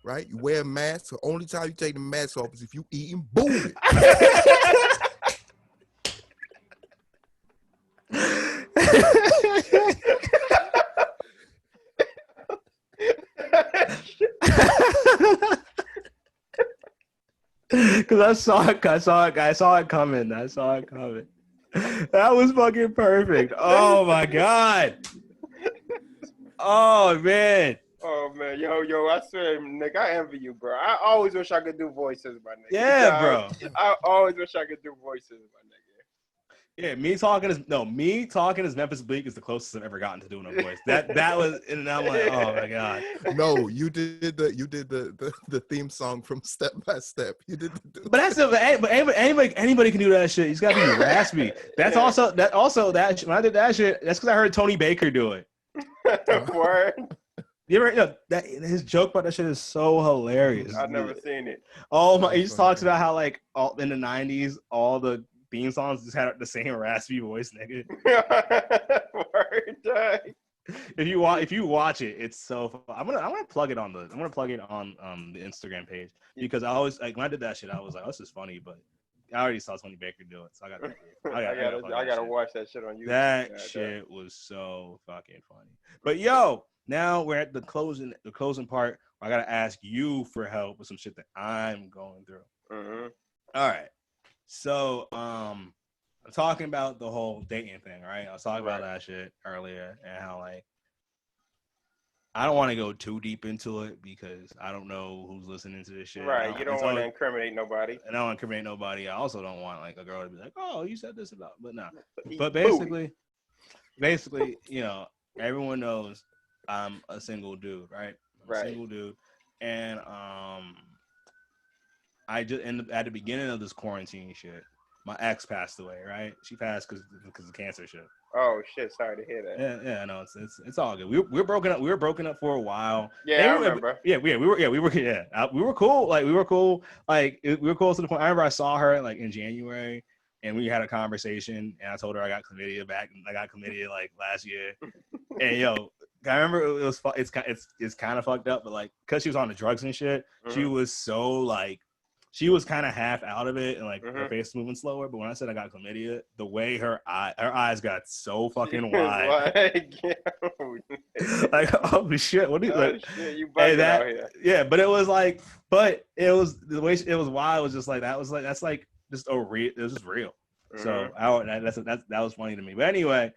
right? You wear a mask. The only time you take the mask off is if you eating booty. Because I saw it coming. That was fucking perfect. Oh my god. Oh man. Oh man, yo, I swear, Nick, I envy you, bro. I always wish I could do voices, my nigga. Yeah, bro. I always wish I could do voices, my nigga. Yeah, me talking as Memphis Bleak is the closest I've ever gotten to doing a voice. That was, and I'm like, oh my god. No, you did the theme song from Step by Step. You did but anybody can do that shit. He's got to be raspy. That's also that when I did that shit. That's because I heard Tony Baker do it. Word. You ever that his joke about that shit is so hilarious. I've never seen it. Oh my! He just talks about how like all in the '90s, all the theme songs just had the same raspy voice, nigga. Word. If you watch it, it's so fun. I'm gonna plug it on the Instagram page because I always like when I did that shit, I was like, oh, this is funny, but I already saw Tony Baker do it, so I gotta watch that shit on YouTube. That shit was so fucking funny. But yo, now we're at the closing part. Where I gotta ask you for help with some shit that I'm going through. Mm-hmm. All right. So, I'm talking about the whole dating thing, right? I was talking about that shit earlier and how, like, I don't want to go too deep into it because I don't know who's listening to this shit. Right. You don't want to incriminate nobody. I don't want to incriminate nobody. I also don't want, like, a girl to be like, oh, you said this about, but no. But basically, you know, everyone knows I'm a single dude, right? I'm a single dude. And, I just at the beginning of this quarantine shit, my ex passed away. Right, she passed because of cancer shit. Oh shit! Sorry to hear that. Yeah, no, it's all good. We were broken up. We were broken up for a while. Yeah, I remember. We were cool. Like we were cool. Like we were cool to the point. I remember I saw her like in January, and we had a conversation, and I told her I got chlamydia back. I got chlamydia like last year, and yo. I remember it's kind of fucked up, but like because she was on the drugs and shit, she was so like. She was kind of half out of it and like her face moving slower. But when I said I got chlamydia, the way her eyes got so fucking wide. Like, oh shit, what do you like? Shit, you bugging out here. Yeah, but it was like, it was the way it was wild. Was just like that was like that's like just real. It was just real. So that was funny to me. But anyway,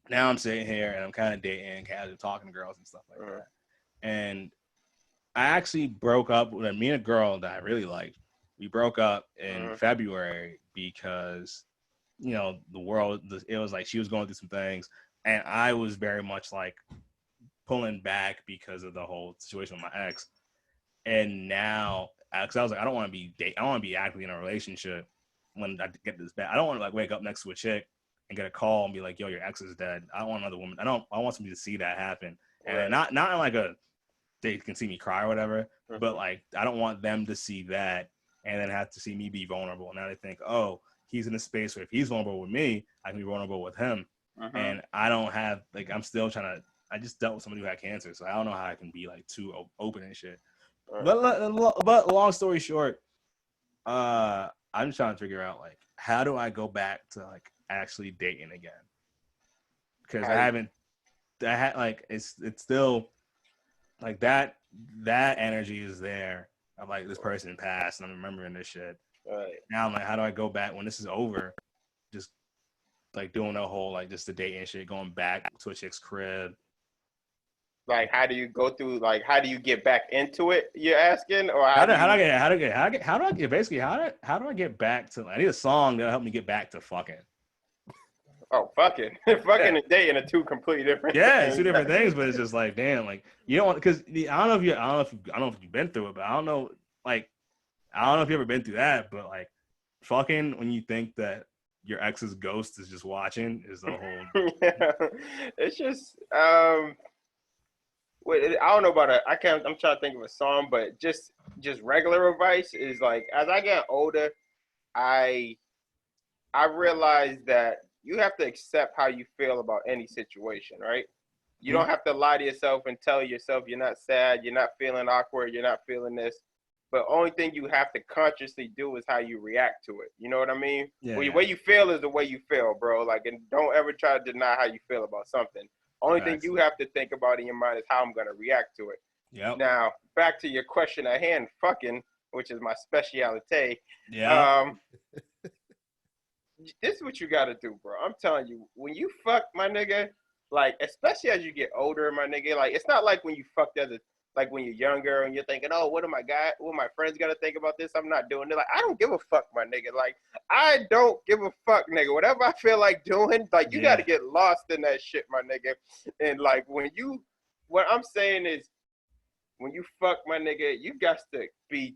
now I'm sitting here and I'm kind of dating, casually talking to girls and stuff like that. And I actually broke up with me and a girl that I really liked. We broke up in February because, you know, it was like she was going through some things, and I was very much like pulling back because of the whole situation with my ex. And now, because I was like, I don't want to be actively in a relationship when I get this bad. I don't want to like wake up next to a chick and get a call and be like, yo, your ex is dead. I don't want another woman. I want somebody to see that happen. And not in like they can see me cry or whatever, but like, I don't want them to see that and then have to see me be vulnerable. Now they think, oh, he's in a space where if he's vulnerable with me, I can be vulnerable with him. And I don't have, like, I'm still trying to, I just dealt with somebody who had cancer, so I don't know how I can be like too open and shit. But long story short, I'm just trying to figure out like, how do I go back to like actually dating again? Because it's still like that energy is there. I'm like, this person passed and I'm remembering this shit. Now I'm like, how do I go back when this is over? Just like doing the whole like just the dating shit, going back to a chick's crib. Like, how do you go through? Like, how do you get back into it? You're asking, or how do I get back to? I need a song that'll help me get back to fucking. Oh, fucking and dating are two completely different. Yeah, it's two different things, but it's just like, damn, like you don't want, because I don't know if you've been through it, but I don't know if you've ever been through that, but like fucking when you think that your ex's ghost is just watching is the whole. Yeah. It's just I don't know about I'm trying to think of a song, but just regular advice is like, as I get older, I realize that you have to accept how you feel about any situation, right? You don't have to lie to yourself and tell yourself you're not sad, you're not feeling awkward, you're not feeling this. But only thing you have to consciously do is how you react to it. You know what I mean? Yeah. The way you feel is the way you feel, bro. Like, and don't ever try to deny how you feel about something. Only thing you have to think about in your mind is how I'm going to react to it. Yep. Now, back to your question at hand, fucking, which is my specialty. Yeah. This is what you got to do, bro. I'm telling you, when you fuck, my nigga, like, especially as you get older, my nigga, like, it's not like when you fucked like when you're younger and you're thinking, oh, what my friends got to think about this? I'm not doing it. Like, I don't give a fuck, my nigga. Like, I don't give a fuck, nigga. Whatever I feel like doing, like, you got to get lost in that shit, my nigga. And like, what I'm saying is, when you fuck, my nigga, you got to be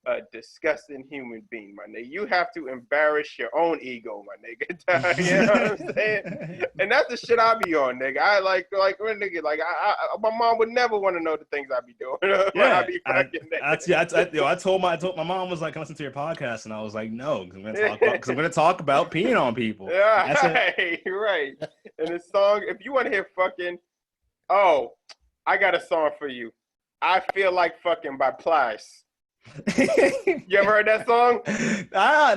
a disgusting human being, my nigga. You have to embarrass your own ego, my nigga. You know what I'm saying? And that's the shit I be on, nigga. I like nigga, like my mom would never want to know the things I be doing. Yeah, I be fucking I told my mom was like, "Can I listen to your podcast?" And I was like, "No, because I'm gonna talk about peeing on people." Yeah, right. And the song, if you want to hear fucking, oh, I got a song for you. I Feel Like Fucking by Plies. You ever heard that song? Nah.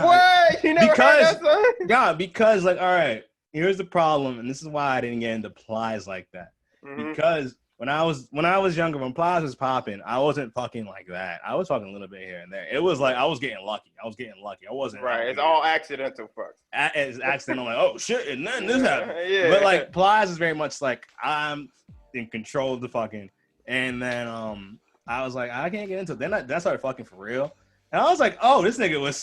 What? You never heard that song? Yeah, because like, all right, here's the problem, and this is why I didn't get into Plies like that. Because when I was younger, when Plies was popping, I wasn't fucking like that. I was fucking a little bit here and there. It was like I was getting lucky. I wasn't right. It's all accidental fucks. It's accidental. Like, oh shit, and then this happened. Yeah. But like Plies is very much like I'm in control of the fucking, and then I was like, I can't get into it. Then I started fucking for real. And I was like, oh, this nigga was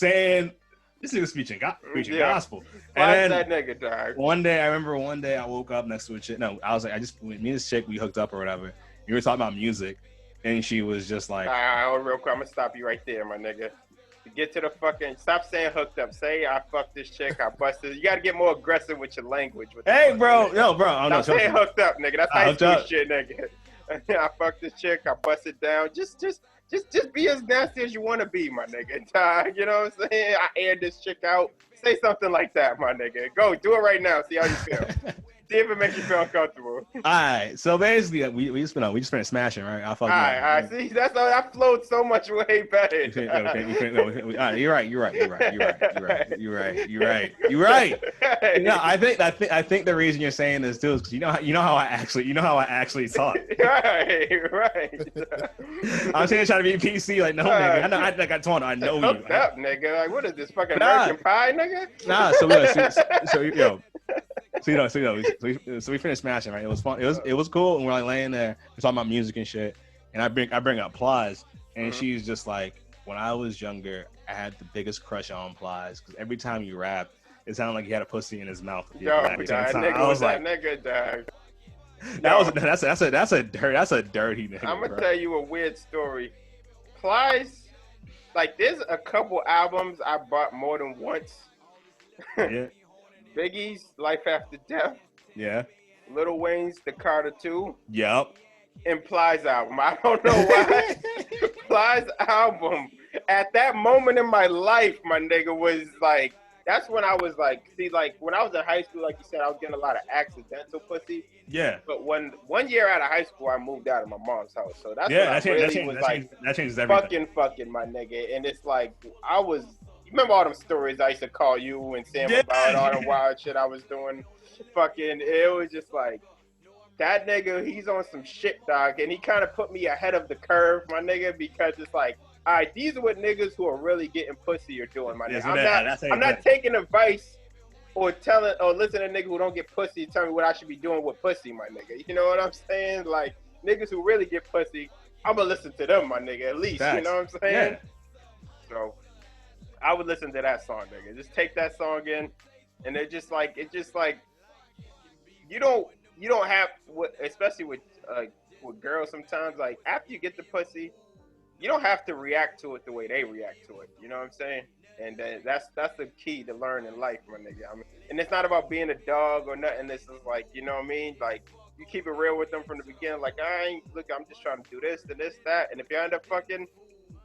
preaching gospel. Why and that nigga died? One day I woke up next to a chick. No, I was like, me and this chick, we hooked up or whatever. We were talking about music. And she was just like. All right, real quick, I'm going to stop you right there, my nigga. To get to the fucking, stop saying hooked up. Say, I fucked this chick, I busted. You got to get more aggressive with your language. Hey, bro. No, bro. Stop saying hooked up, nigga. That's high school shit, nigga. I fucked this chick, I busted down. Just be as nasty as you want to be, my nigga. You know what I'm saying? I aired this chick out. Say something like that, my nigga. Go, do it right now. See how you feel. See if it makes you feel uncomfortable. All right. So basically, we just been smashing, right? All right. See, that's how I flowed so much way better. All right. You're right. No, I think the reason you're saying this too is because you know how I actually talk. Right. I'm saying trying to be PC, like no, nigga. I know you. Hooked up, nigga. Like, what is this fucking American Pie, nigga? Nah. So So we finished smashing, right? It was fun. It was cool, and we're like laying there, we're talking about music and shit. And I bring up Plies, and she's just like, when I was younger, I had the biggest crush on Plies because every time you rapped, it sounded like he had a pussy in his mouth. I was like, nigga, dog. That's a dirty nigga. I'm gonna tell you a weird story. Plies, like, there's a couple albums I bought more than once. Yeah. Biggie's Life After Death. Yeah. Lil Wayne's The Carter 2. Yep. And Plies album. I don't know why. Plies album. At that moment in my life, my nigga, was like, that's when I was like, see, like, when I was in high school, like you said, I was getting a lot of accidental pussy. Yeah. But when 1 year out of high school, I moved out of my mom's house. So that's that changes changes everything. Fucking, my nigga. And it's like, you remember all them stories I used to call you and Sam about all the wild shit I was doing? Fucking, it was just like, that nigga, he's on some shit, dog. And he kind of put me ahead of the curve, my nigga, because it's like, all right, these are what niggas who are really getting pussy are doing, my nigga. I'm not taking advice or listening to niggas who don't get pussy tell me what I should be doing with pussy, my nigga. You know what I'm saying? Like, niggas who really get pussy, I'm gonna listen to them, my nigga, at least. Facts. You know what I'm saying? Yeah. So I would listen to that song, nigga. Just take that song in, and it's just like you don't have, especially with girls sometimes, like, after you get the pussy, you don't have to react to it the way they react to it. You know what I'm saying? And that's the key to learn in life, my nigga. I mean, and it's not about being a dog or nothing. This is like, you know what I mean? Like, you keep it real with them from the beginning. Like, I'm just trying to do this and this, that. And if you end up fucking,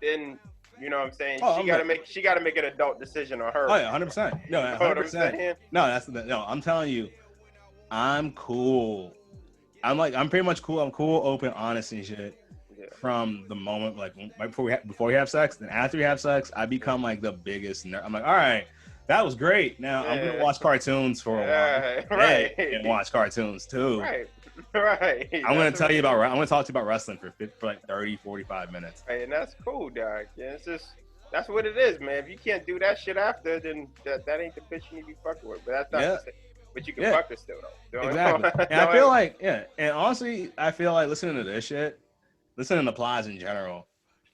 then, you know what I'm saying? She gotta make an adult decision on her. Oh yeah, 100%. No, 100%. No, I'm telling you, I'm cool. I'm pretty much cool. I'm cool, open, honest, and shit. Yeah. From the moment, like, right before we have sex, then after we have sex, I become like the biggest nerd. I'm like, all right, that was great. Now I'm gonna watch cartoons for a while, right? And watch cartoons too, right? I'm gonna talk to you about wrestling for like 30, 45 minutes. Hey, and that's cool, dog. Yeah, it's just, that's what it is, man. If you can't do that shit after, then that ain't the bitch you need to be fucking with. But that's not. But you can fuck her still, though. Exactly. And I feel like, and honestly, I feel like listening to this shit, listening to Plies in general,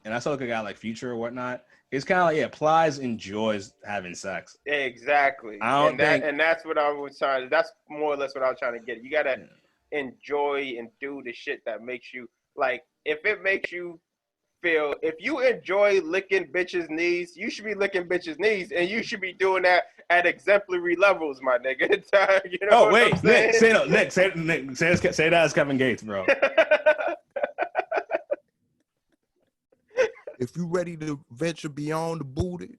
and I saw like a guy like Future or whatnot, it's kind of like, Plies enjoys having sex. Exactly. And that's what I was trying. That's more or less what I was trying to get. You gotta enjoy and do the shit that makes you, like, if it makes you feel, if you enjoy licking bitches' knees, you should be licking bitches' knees, and you should be doing that at exemplary levels, my nigga. You know Nick, say that as Kevin Gates, bro. If you ready to venture beyond the booty,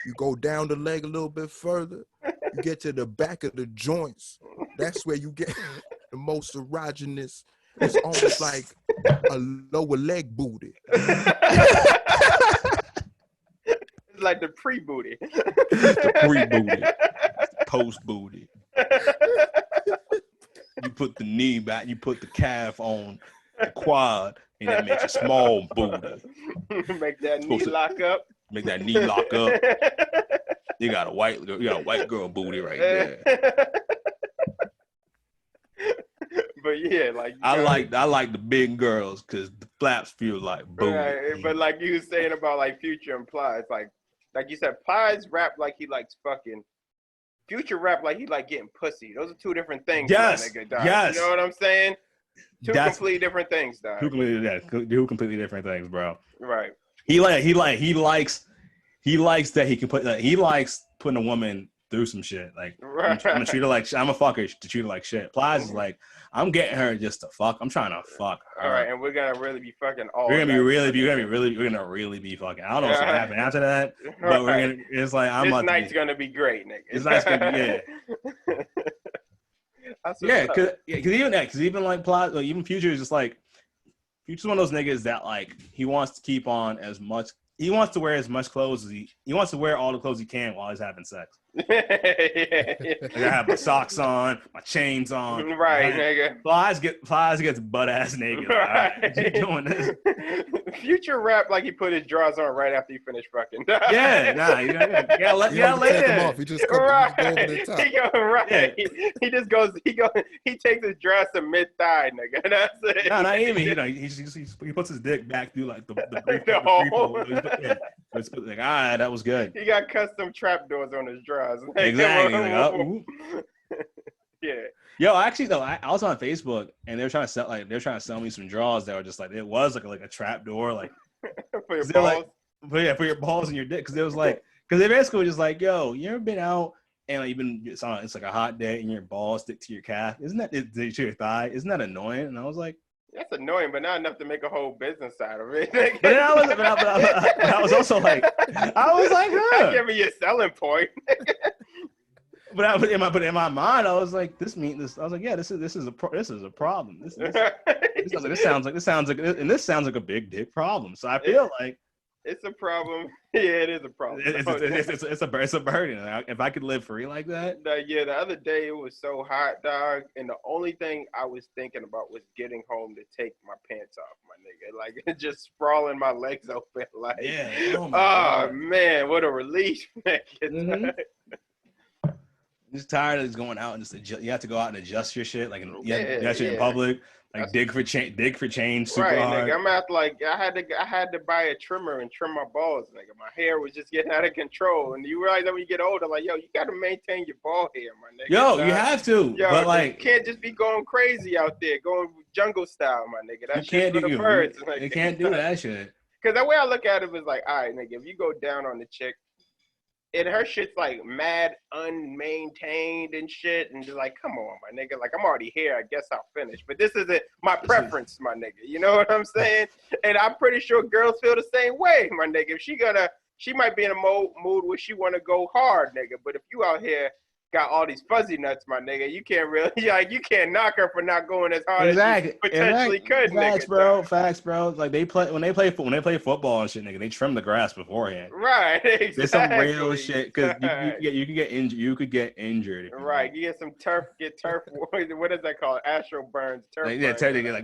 you go down the leg a little bit further, you get to the back of the joints. That's where you get the most erogenous. It's almost like a lower leg booty. It's like the pre-booty. The pre-booty. Post-booty. You put the knee back, you put the calf on the quad, and that makes a small booty. Make that knee lock up. Make that knee lock up. You got a white girl booty right there. But yeah, like, I like the big girls because the flaps feel like booty. Right. But like you was saying about like Future and Plies, like you said, Plies rap like he likes fucking. Future rap like he like getting pussy. Those are two different things. Yes. Nigga, dog. Yes. You know what I'm saying? Two completely different things, dog. Two completely different things, bro. Right. He likes that he can put. He likes putting a woman through some shit. Like, right. I'm gonna treat her like I'm a fucker to treat her like shit. Plies is like, I'm getting her just to fuck. I'm trying to fuck her. All right, and we're gonna really be fucking all. We're gonna really be fucking. I don't know what's gonna happen after that, but we're gonna. It's like this night's gonna be great, nigga. This night's gonna be because even like Plies, like, even Future is just like, Future's one of those niggas that like he wants to keep on as much. He wants to wear as much clothes as he wants to wear all the clothes he can while he's having sex. Like, I have my socks on, my chains on. Right, nigga. Flies gets butt ass naked. Like, all right, you doing this? Future rap like he put his drawers on right after he finished fucking. Yeah, nah, you gotta He don't even take them off. He just go over the top. He just goes. He takes his dress to mid thigh, nigga. That's it. No, not even. You know, he puts his dick back through like the brief. It's like, all right, that was good. He got custom trap doors on his drawers. Exactly. Like, oh, yeah. Yo, actually though, I was on Facebook and they were trying to sell me some drawers that were just like, it was like a trap door, like for your balls. like, but yeah, for your balls and your dick, because it was like, because they basically were just like, yo, you ever been out and like it's like a hot day and your balls stick to your calf? Isn't that to your thigh? Isn't that annoying? And I was like, that's annoying, but not enough to make a whole business out of it. But then I was also like, huh. Give me your selling point. But in my mind, I was like, this. I was like, yeah, this is a problem. This sounds like a big dick problem. So I feel like it's a problem. Yeah, it is a problem. It's a burden. If I could live free like that. The other day it was so hot, dog, and the only thing I was thinking about was getting home to take my pants off, my nigga. Like just sprawling my legs open, like, yeah. Oh man, what a relief, nigga. Mm-hmm. I'm just tired of just going out and just you have to go out and adjust your shit, like adjust it in public, like dig for change super right, hard. Nigga. I'm at like I had to buy a trimmer and trim my balls, nigga. My hair was just getting out of control, and you realize that when you get older, like, yo, you got to maintain your ball hair, my nigga. Yo, you have to, but like, you can't just be going crazy out there, going jungle style, my nigga. That shit's for the birds. You can't do that shit. Because the way I look at it was like, all right, nigga, if you go down on the chick, and her shit's like mad unmaintained and shit, and just like, come on, my nigga, like I'm already here, I guess I'll finish. But this isn't my preference, my nigga. You know what I'm saying? And I'm pretty sure girls feel the same way, my nigga. If she might be in a mood where she want to go hard, nigga. But if you out here got all these fuzzy nuts, my nigga, you can't really, like, you can't knock her for not going as hard as you potentially could, nigga. Facts, bro. Like when they play football and shit, nigga, they trim the grass beforehand. Right, exactly. There's some real shit because you could get injured. You could get injured. Right, you get some turf. What is that called? Astral burns. Turf. Like, burns,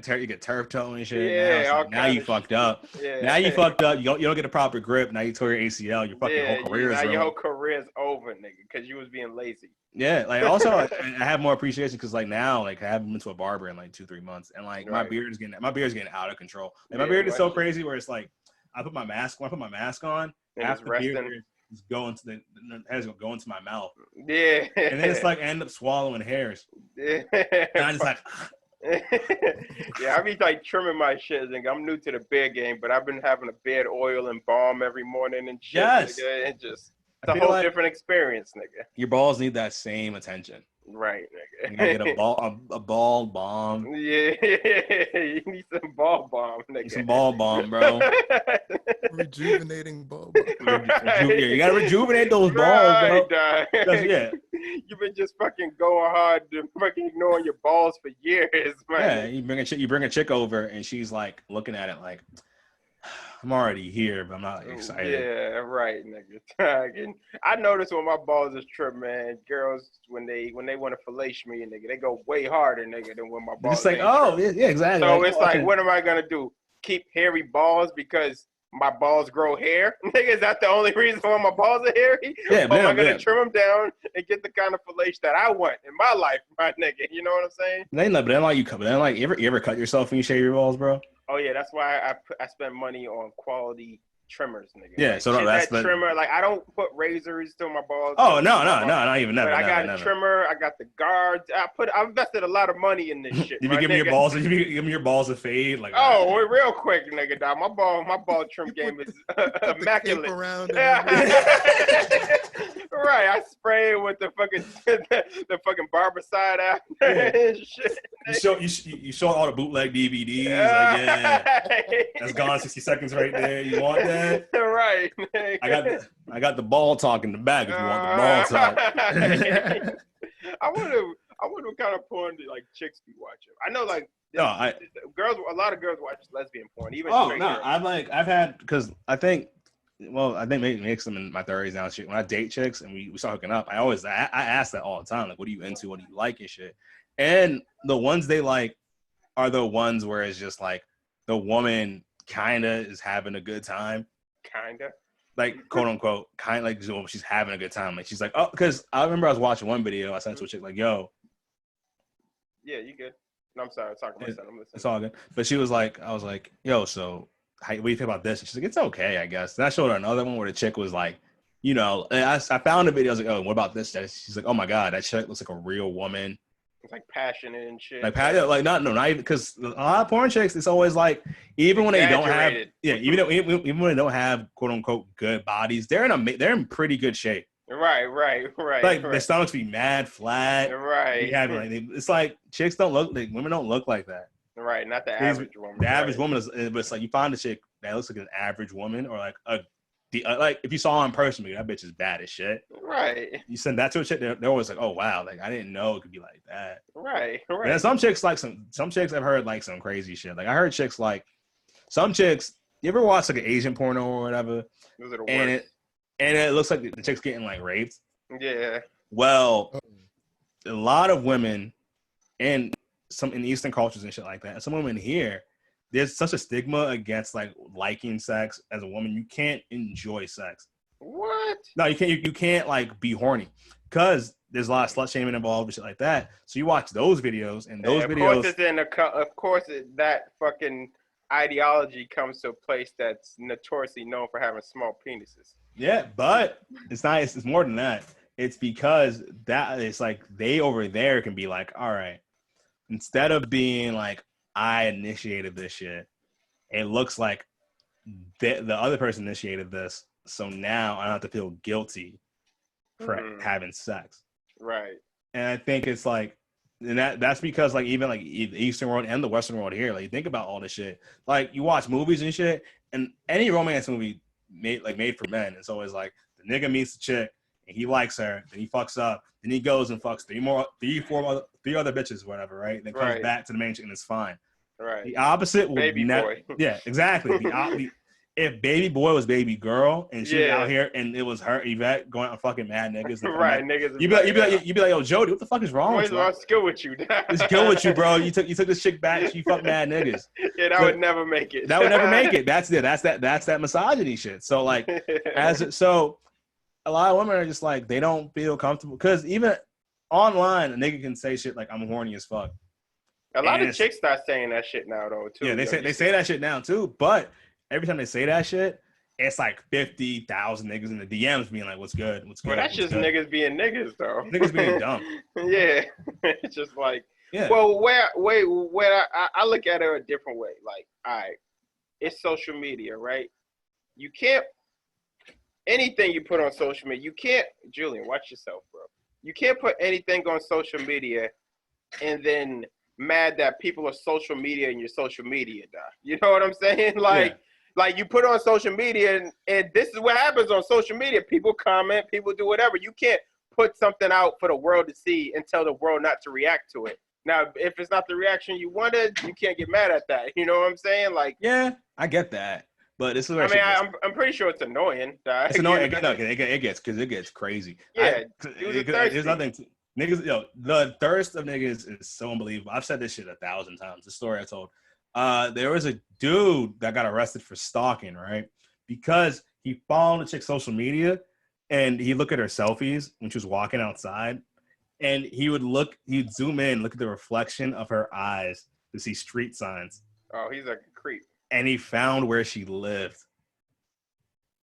you get turf toe and shit. Yeah, now you fucked up. Yeah. Now you fucked up. You don't get a proper grip. Now you tore your ACL. Your fucking whole career is over. Your whole career's over, nigga, because you was being lazy. Yeah, like also I have more appreciation because like now, like I haven't been to a barber in like 2-3 months, and like my beard is getting out of control. Like my beard is so crazy where it's like I put my mask on, after the beard is going to the hairs go into my mouth. Yeah, and then it's like I end up swallowing hairs. Yeah, and I just like. Yeah, I be like trimming my shit. Nigga. I'm new to the beard game, but I've been having a beard oil and balm every morning and shit. Yes, nigga. It's a whole different experience, nigga. Your balls need that same attention. Right, nigga. You gotta get a ball balm. Yeah, you need some ball balm, nigga. Some ball balm, bro. Rejuvenating ball balm. You gotta rejuvenate those balls, bro. Yeah. You've been just fucking going hard to fucking ignoring your balls for years, man. Yeah, you bring a chick over and she's like looking at it like, I'm already here, but I'm not excited. Yeah, right, nigga. And I notice when my balls is trimmed, man, girls when they want to fillet me, nigga, they go way harder, nigga, than when my balls. Just like, oh, yeah, exactly. So it's like, what am I gonna do? Keep hairy balls because my balls grow hair? Nigga, is that the only reason why my balls are hairy? Yeah, or am I gonna trim them down and get the kind of fillet that I want in my life, my nigga? You know what I'm saying? But then like you ever cut yourself when you shave your balls, bro? Oh yeah, that's why I spend money on quality trimmers, nigga. Yeah, like, so that's that trimmer. Like I don't put razors to my balls. Oh no, not even never. But I got never. a trimmer. I got the guards. I invested a lot of money in this shit. You be giving your balls a fade, like real quick, nigga. Dog. My ball trim game is immaculate. Right, I spray it with the fucking barbicide out. Shit. You show all the bootleg DVDs. Like, yeah, that's gone 60 seconds right there. You want that? Right. I got the ball talk in the back. If you want the ball talk. I wonder what kind of porn do like chicks be watching. I know like girls. A lot of girls watch lesbian porn. Even I've had because I think well, I think maybe makes them in my 30s now. Shit. When I date chicks and we start hooking up, I ask that all the time. Like, what are you into? What do you like and shit? And the ones they like are the ones where it's just like the woman kind of is having a good time. Kinda. Like, quote unquote, kind of like she's having a good time. Like, she's like, oh, because I remember I was watching one video. I sent to a chick like, yo. Yeah, you good. No, I'm sorry. I was talking to my son. I'm listening. It's all good. But she was like, I was like, yo, so what do you think about this? And she's like, it's okay, I guess. Then I showed her another one where the chick was like, you know, and I found the video. I was like, oh, what about this? She's like, oh my God, that chick looks like a real woman. It's like passionate and shit. Like not even because a lot of porn chicks, it's always like, even when they don't have, even when they don't have quote unquote good bodies, they're in pretty good shape. Right. Like their stomachs be mad flat. Right. It's like chicks don't look like women don't look like that. Right, not the average woman. The average woman is, but it's like you find a chick that looks like an average woman, or like like if you saw her in person, that bitch is bad as shit. Right. You send that to a chick, they're always like, oh wow, like I didn't know it could be like that. Right. And some chicks like some chicks I've heard like some crazy shit. Like I heard chicks like some chicks. You ever watch like an Asian porno or whatever? Those are the worst. And it looks like the chick's getting like raped. Yeah. Well, a lot of women and some in Eastern cultures and shit like that, and some women here, there's such a stigma against like liking sex as a woman. You can't enjoy sex. What? No, you can't. You can't like be horny because there's a lot of slut shaming involved and shit like that. So you watch those videos and those videos. Of course, that fucking ideology comes to a place that's notoriously known for having small penises. Yeah, but it's not. It's more than that. It's because that it's like they over there can be like, all right, instead of being like I initiated this shit, it looks like the other person initiated this. So now I don't have to feel guilty for having sex. Right. And I think it's like, and that's because like even like the Eastern world and the Western world here, like you think about all this shit. Like you watch movies and shit, and any romance movie made for men, it's always like the nigga meets the chick and he likes her, then he fucks up, then he goes and fucks three other bitches, whatever, right? Then comes back to the main chick and it's fine. Right. The opposite would baby boy. Yeah, exactly. If baby boy was baby girl and she out here and it was her Yvette going out fucking mad niggas, right? Niggas. You'd be like, yo, Jody, what the fuck is wrong with you? What's good with you? It's good with you, bro. You took this chick back. She fucked mad niggas. Yeah, that would never make it. That would never make it. That's that misogyny shit. So like, so a lot of women are just like they don't feel comfortable because even online a nigga can say shit like I'm horny as fuck. A lot of chicks start saying that shit now though too. Yeah, they say that shit now too, but every time they say that shit, it's like 50,000 niggas in the DMs being like, "What's good? What's good?" Well, that's just niggas being niggas, though. Niggas being dumb. Yeah, it's just like, well, where I look at it a different way. Like, all right, it's social media, right? You can't anything you put on social media. You can't, Julian, watch yourself, bro. You can't put anything on social media and then mad that people are social media and your social media die. You know what I'm saying? Like you put on social media and this is what happens on social media. People comment, people do whatever. You can't put something out for the world to see and tell the world not to react to it. Now, if it's not the reaction you wanted, you can't get mad at that. You know what I'm saying? Like, yeah, I get that. But this is where I'm pretty sure it's annoying. It's annoying. It gets crazy. Yeah, there's nothing to, niggas. Yo, the thirst of niggas is so unbelievable. I've said this shit 1,000 times. The story I told. There was a dude that got arrested for stalking, right? Because he followed a chick's social media and he looked at her selfies when she was walking outside, and he'd zoom in, look at the reflection of her eyes to see street signs. Oh, he's like a creep. And he found where she lived.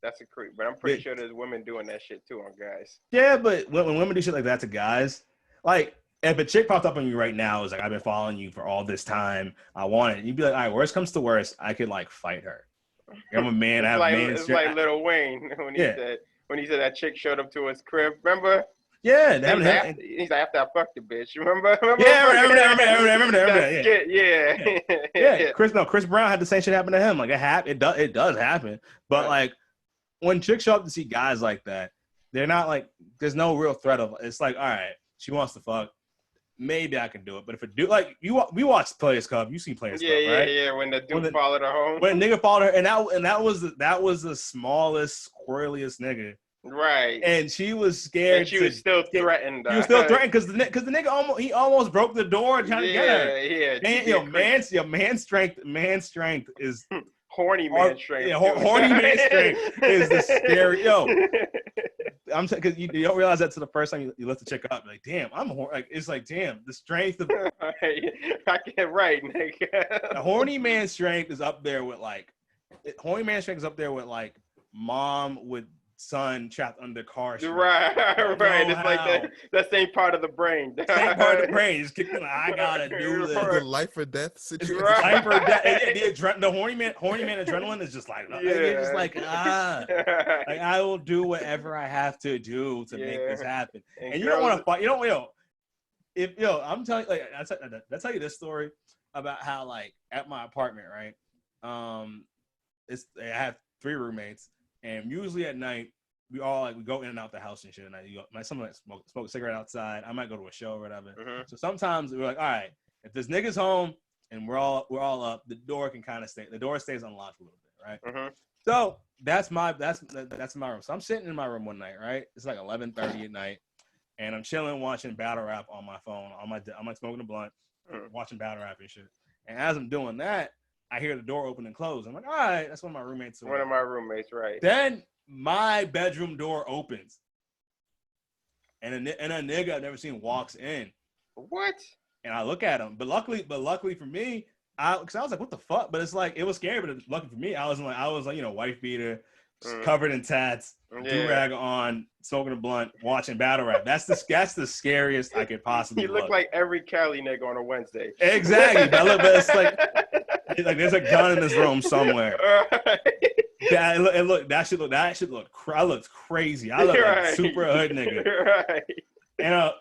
That's a creep. But I'm pretty sure there's women doing that shit too on guys. Yeah, but when women do shit like that to guys, like if a chick popped up on you right now, is like, I've been following you for all this time, I want it. You'd be like, all right, worst comes to worst, I could like fight her. I'm a man. I have a man. It's like Lil Wayne when he said that chick showed up to his crib. Remember? Yeah, he's like, after I fucked the bitch. Remember? Yeah, I remember that. Yeah. Chris Brown had the same shit happen to him. Like it does happen. But like when chicks show up to see guys like that, they're not like, there's no real threat of. It's like, all right, she wants to fuck. maybe I can do it. But if a dude like we watched Players Club. You seen Players Club, right? Yeah. When the dude followed her home. When a nigga followed her, and that was the smallest, squirreliest nigga. Right. And she was scared. And she was still threatened. She was still threatened because the nigga almost broke the door trying to get her. Man strength is horny man strength. Yeah, horny man strength is the scary. I'm because you don't realize that to the first time you lift the chick up. Like, damn, I'm horny. Like, it's like, damn, the strength of I get right, nigga. The horny man strength is up there with mom with son trapped under car. Right. It's like that same part of the brain. Same part of the brain. Just kicking. I gotta do this. The life or death situation. Life or death. The horny man adrenaline is just like, it's just like like I will do whatever I have to do to make this happen. And you don't want to fight. You don't. I'm telling you, like I'll tell you this story about how like at my apartment, right? I have 3 roommates. And usually at night, we go in and out the house and shit. And someone smoke a cigarette outside. I might go to a show or whatever. Mm-hmm. So sometimes we're like, all right, if this nigga's home and we're all up, the door stays unlocked a little bit, right? Mm-hmm. So that's my room. So I'm sitting in my room one night, right? It's like 11:30 at night, and I'm chilling watching battle rap on my phone. I'm like smoking a blunt, watching battle rap and shit. And as I'm doing that, I hear the door open and close. I'm like, all right, that's one of my roommates. One of my roommates, right. Then my bedroom door opens. And a nigga I've never seen walks in. What? And I look at him. But luckily for me, because I was like, what the fuck? But it's like, it was scary, but lucky for me, I was like, wife beater, covered in tats, do-rag on, smoking a blunt, watching battle rap. That's the scariest I could possibly look. You look like every Cali nigga on a Wednesday. Exactly. But it's like there's a gun in this room somewhere. That shit looked crazy. I look like super hood nigga. Right. And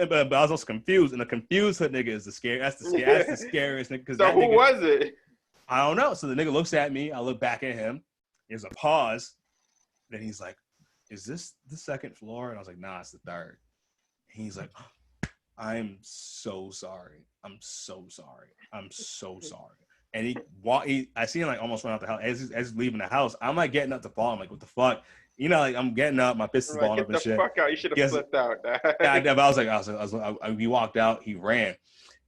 but I was also confused. And a confused hood nigga is the scariest nigga. So who was it? I don't know. So the nigga looks at me. I look back at him. There's a pause. Then he's like, "Is this the second floor?" And I was like, "Nah, it's the third." And he's like, "I'm so sorry. I'm so sorry. I'm so sorry." And I see him like almost run out the house. As he's leaving the house, I'm like getting up to fall. I'm like, what the fuck? Like I'm getting up, my fist is balling up and shit. Get the fuck out. You should have flipped out. He walked out, he ran.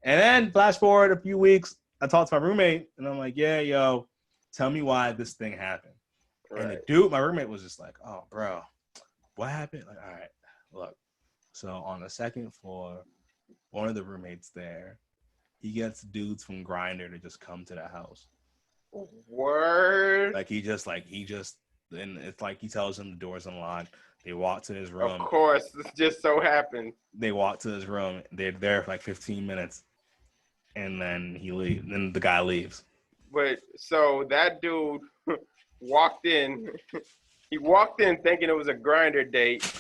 And then flash forward a few weeks, I talked to my roommate and I'm like, yeah, yo, tell me why this thing happened. Right. And the dude, my roommate was just like, oh, bro, what happened? Like, all right, look. So on the second floor, one of the roommates there, he gets dudes from Grindr to just come to the house. Word. He just, and it's like he tells them the door's unlocked. They walk to his room. Of course, this just so happened. They walk to his room. They're there for like 15 minutes, and then he leaves. Then the guy leaves. But so that dude walked in. He walked in thinking it was a Grindr date.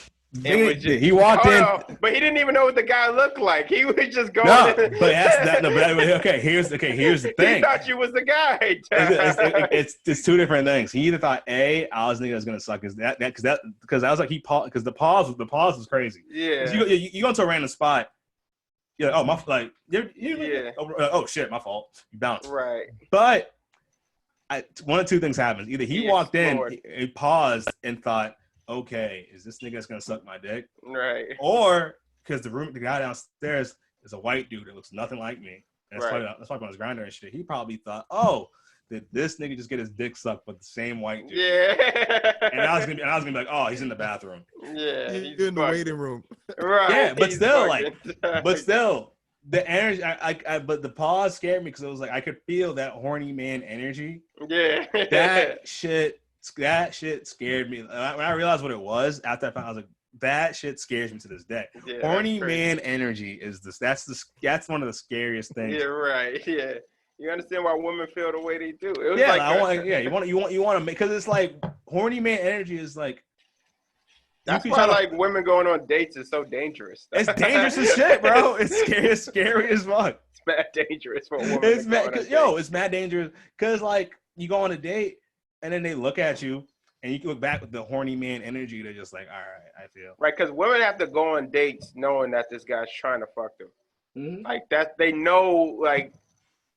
He walked in, but he didn't even know what the guy looked like. He was just going. Here's the thing. He thought you was the guy. It's 2 different things. He either thought I was nigga was gonna suck because I was like because the pause was crazy. Yeah. You go into a random spot. You're like, oh shit, my fault. You bounce. Right. But one of 2 things happens. Either he walked in, he paused and thought, okay, is this nigga that's gonna suck my dick? Right. Or because the guy downstairs is a white dude that looks nothing like me. And that's probably on his Grindr and shit. He probably thought, oh, did this nigga just get his dick sucked with the same white dude? Yeah. And I was gonna be like, oh, he's in the bathroom. Yeah. He's in the waiting room. Right. Yeah, but still, the energy. But the pause scared me because it was like I could feel that horny man energy. Yeah. That shit scared me. When I realized what it was after I found, I was like, that shit scares me to this day. Yeah, horny man energy is this. That's one of the scariest things. Yeah, right. Yeah, you understand why women feel the way they do. It was you want to make because it's like horny man energy is like. That's why women going on dates is so dangerous. It's dangerous as shit, bro. It's scary as fuck. It's mad dangerous for a woman. It's mad dangerous because like you go on a date. And then they look at you, and you can look back with the horny man energy. They're just like, all right, I feel. Right, because women have to go on dates knowing that this guy's trying to fuck them. Mhm. Like that, they know like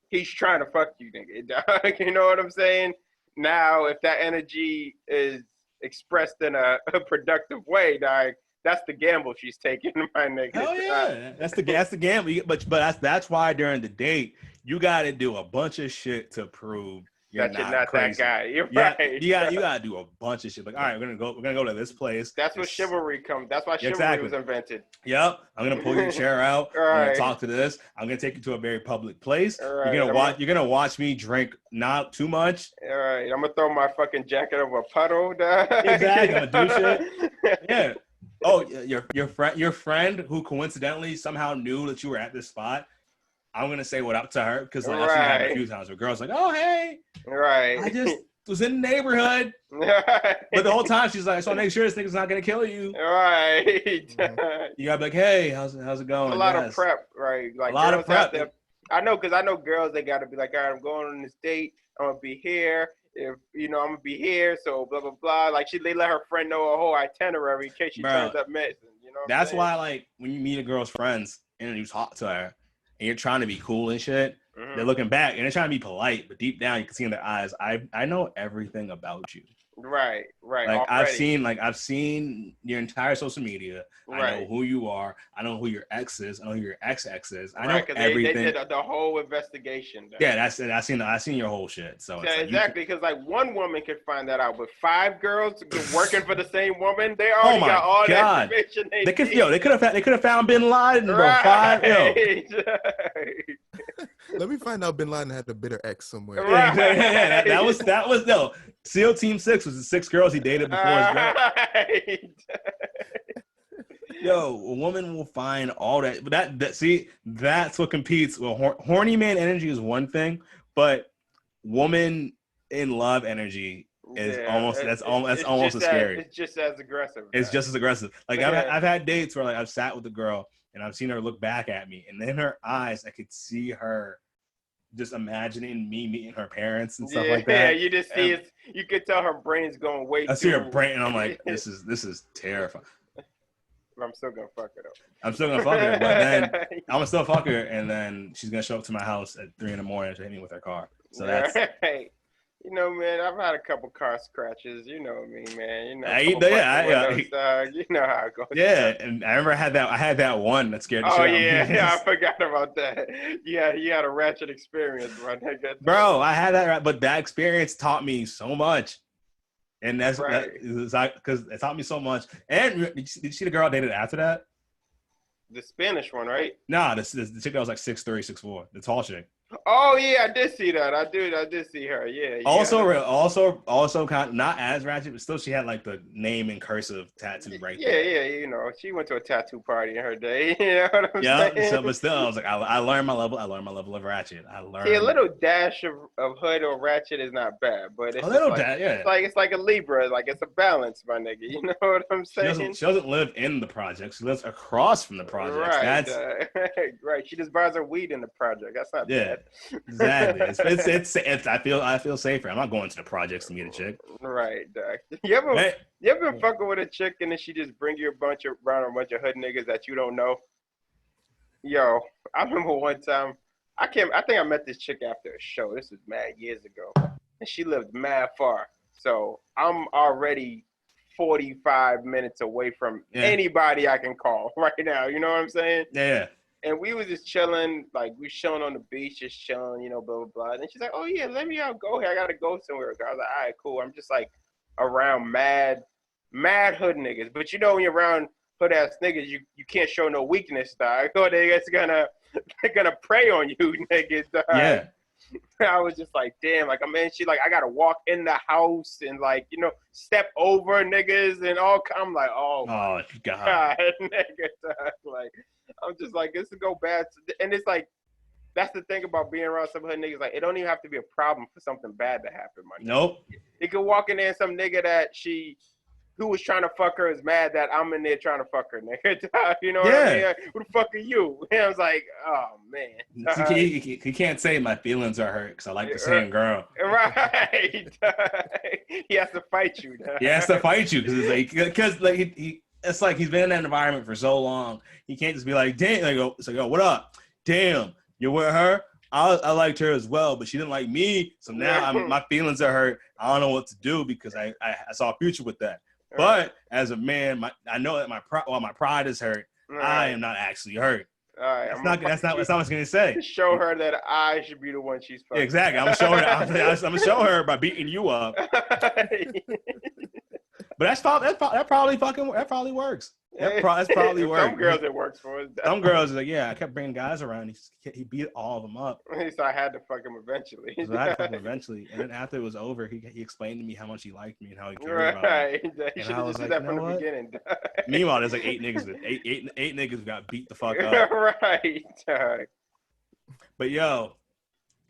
he's trying to fuck you, nigga. Dog. You know what I'm saying? Now, if that energy is expressed in a productive way, dog, that's the gamble she's taking, my nigga. Hell yeah, that's the gamble. But that's why during the date you got to do a bunch of shit to prove you're That you're not not crazy. that guy. You're Yeah, right. you got to do a bunch of shit. Like, all right, we're gonna go to this place. That's what chivalry comes. That's why chivalry Exactly. was invented. Yep, I'm gonna pull your chair out. All I'm gonna right. talk to this. I'm gonna take you to a very public place. All right, You're gonna watch me drink not too much. All right, I'm gonna throw my fucking jacket over a puddle. Dog. Exactly, I'm gonna do shit. Yeah. Oh, your friend who coincidentally somehow knew that you were at this spot. I'm gonna say what up to her because like, I've seen it happen a few times where girls like, oh hey, Right. I just was in the neighborhood, but the whole time she's like, so make sure this nigga's not gonna kill you. Right. You gotta be like, hey, how's it going? A lot of prep, right? Like a lot of prep. I know, because I know girls, they gotta be like, all right, I'm going on this date. I'm gonna be here. If I'm gonna be here, so blah blah blah. Like they let her friend know a whole itinerary in case she turns up missing. You know. That's why, like, when you meet a girl's friends and you talk to her and you're trying to be cool and shit, they're looking back and they're trying to be polite, but deep down you can see in their eyes, I know everything about you. Right. Like already. I've seen your entire social media. Right. I know who you are. I know who your ex is. I know who your ex is. I know right, everything. They did the whole investigation. Though. Yeah, that's it. I seen your whole shit. So yeah, exactly, because like one woman could find that out, but 5 girls working for the same woman, they already got all that information. They could have found Bin Laden. Right. Let me find out Bin Laden had a bitter ex somewhere. Right. Yeah, that was no. SEAL Team 6 was the 6 girls he dated before his girl. Right. Yo, a woman will find all that. But that's what competes. Well, horny man energy is one thing, but woman in love energy is almost as scary. It's just as aggressive. It's just as aggressive. Like I've had dates where like I've sat with a girl and I've seen her look back at me, and in her eyes I could see her just imagining me meeting her parents and stuff like that. Yeah, you just see it. You could tell her brain's going way. I see her brain, and I'm like, this is terrifying. I'm still gonna fuck her though. I'm still gonna fuck her, but then I'm gonna still fuck her, and then she's gonna show up to my house at 3 a.m. to hit me with her car. So that's. Right. You know, man, I've had a couple car scratches. You know me, man. You know, you know how it goes. Yeah, and I remember I had that one that scared the shit out of me. Yeah, I forgot about that. Yeah, you had a ratchet experience, my nigga. Bro, I had that, but that experience taught me so much. And that's because it taught me so much. And did you see the girl I dated after that? The Spanish one, right? Nah, the chick that was like 6'3", 6'4", the tall chick. Oh yeah, I did see that. I did see her. Yeah. Also kind of not as ratchet, but still she had like the name in cursive tattooed right there. Yeah. You know, she went to a tattoo party in her day. You know what I'm saying? Yeah. So, but still, I was like, I learned my level. I learned my level of ratchet. See, a little dash of hood or ratchet is not bad, but it's a little dash. Yeah. It's like a Libra. Like it's a balance, my nigga. You know what I'm saying? She doesn't live in the project. She lives across from the project. Right. Right. She just buys her weed in the project. That's not bad. Exactly. It's I feel safer. I'm not going to the projects to meet a chick. Right, Doc. You ever been fucking with a chick and then she just bring you around a bunch of hood niggas that you don't know? Yo, I remember one time I think I met this chick after a show. This was mad years ago. And she lived mad far. So I'm already 45 minutes away from anybody I can call right now. You know what I'm saying? Yeah. And we was just chilling, like we chilling on the beach, just chilling, you know, blah, blah, blah. And then she's like, oh yeah, let me out, go here. I gotta go somewhere. I was like, all right, cool. I'm just like around mad hood niggas. But you know when you're around hood ass niggas, you can't show no weakness, dog. Or they're gonna prey on you, niggas, dog. Yeah. I was just like, damn, like I gotta walk in the house and like, you know, step over niggas and all. I'm like, oh God, nigga, dog. Like, I'm just like, this will go bad. And it's like, that's the thing about being around some hood niggas. Like, it don't even have to be a problem for something bad to happen, man. Nope. You could walk in there and some nigga that who was trying to fuck her is mad that I'm in there trying to fuck her, nigga. You know what I mean? Who the fuck are you? And I was like, oh, man. He can't say my feelings are hurt because I like the same girl. Right. He has to fight you. He has to fight you because it's like he's been in that environment for so long. He can't just be like, damn, like, so yo, what up? damn, you're with her. I liked her as well, but she didn't like me. So now my feelings are hurt. I don't know what to do because I saw a future with that. But as a man, I know that my pride is hurt. I am not actually hurt. All right, That's not what I was gonna say. Show her that I should be the one she's fucking. Yeah, exactly. I'm gonna show her by beating you up. But that probably works. That probably works. Some girls it works for. Some girls are like, yeah, I kept bringing guys around. He beat all of them up. So I had to fuck him eventually. So I had to fuck him eventually, and then after it was over, he explained to me how much he liked me and how he cared about me. And I was like, that from the beginning. Meanwhile, there's like eight niggas got beat the fuck up. Right. But yo,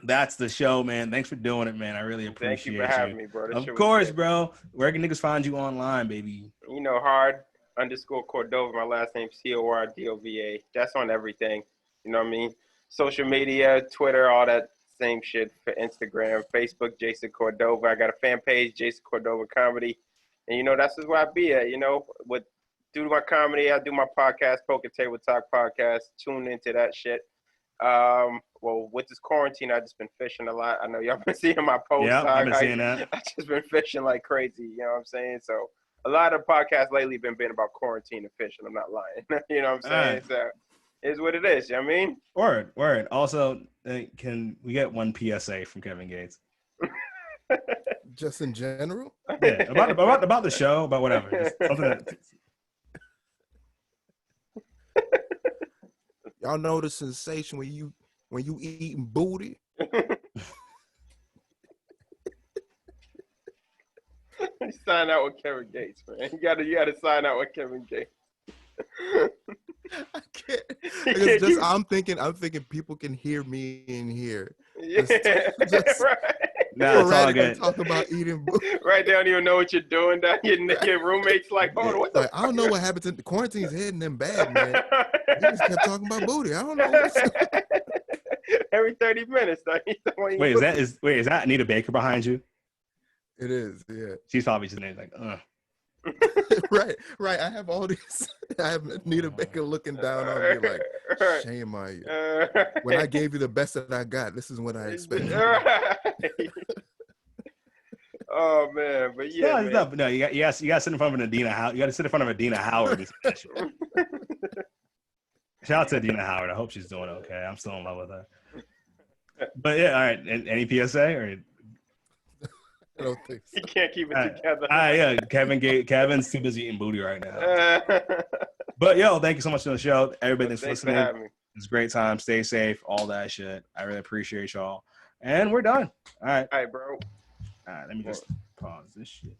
that's the show, man. Thanks for doing it, man. I really appreciate you. Thank you for having me, bro. Of course, bro. Where can niggas find you online, baby? You know, hard_Cordova. My last name Cordova. That's on everything. You know what I mean? Social media, Twitter, all that same shit. For Instagram, Facebook, Jason Cordova. I got a fan page, Jason Cordova Comedy. And, you know, that's just where I be at, you know. Due to my comedy, I do my podcast, Poker Table Talk Podcast. Tune into that shit. Well, with this quarantine, I've just been fishing a lot. I know y'all been seeing my posts. Yeah, I've been seeing that. I've just been fishing like crazy, you know what I'm saying? So a lot of podcasts lately been about quarantine and fishing. I'm not lying. You know what I'm saying? So it's what it is, you know what I mean? Word. Also, can we get one PSA from Kevin Gates? Just in general? Yeah, about the show, about whatever. Just something that... Y'all know the sensation when you eating booty? Sign out with Kevin Gates, man. You gotta sign out with Kevin Gates. I can't. It's just I'm thinking people can hear me in here. Yeah, just right. Nah, it's all good. Talk about eating booty. Right, they don't even know what you're doing. Your roommate's like, oh, what the like, I don't know what happens in the quarantine's hitting them bad, man. They just kept talking about booty. I don't know. Every 30 minutes. Wait, is that Anita Baker behind you? It is, yeah. She's probably sitting there like, Right. I have all these. I have Anita Baker looking down on me like, shame on you. When I gave you the best that I got, this is what I expected. Oh man, but yeah, no, you got to sit in front of Adina Howard. You got to sit in front of Adina Howard. Shout out to Adina Howard. I hope she's doing okay. I'm still in love with her. But yeah, all right. Any PSA or? I don't think so. You can't keep it together. Yeah, Kevin's too busy eating booty right now. But yo, thank you so much for the show. Everybody thanks for listening. It's a great time. Stay safe. All that shit. I really appreciate y'all. And we're done. All right. All right, bro. All right. Let me just pause this shit.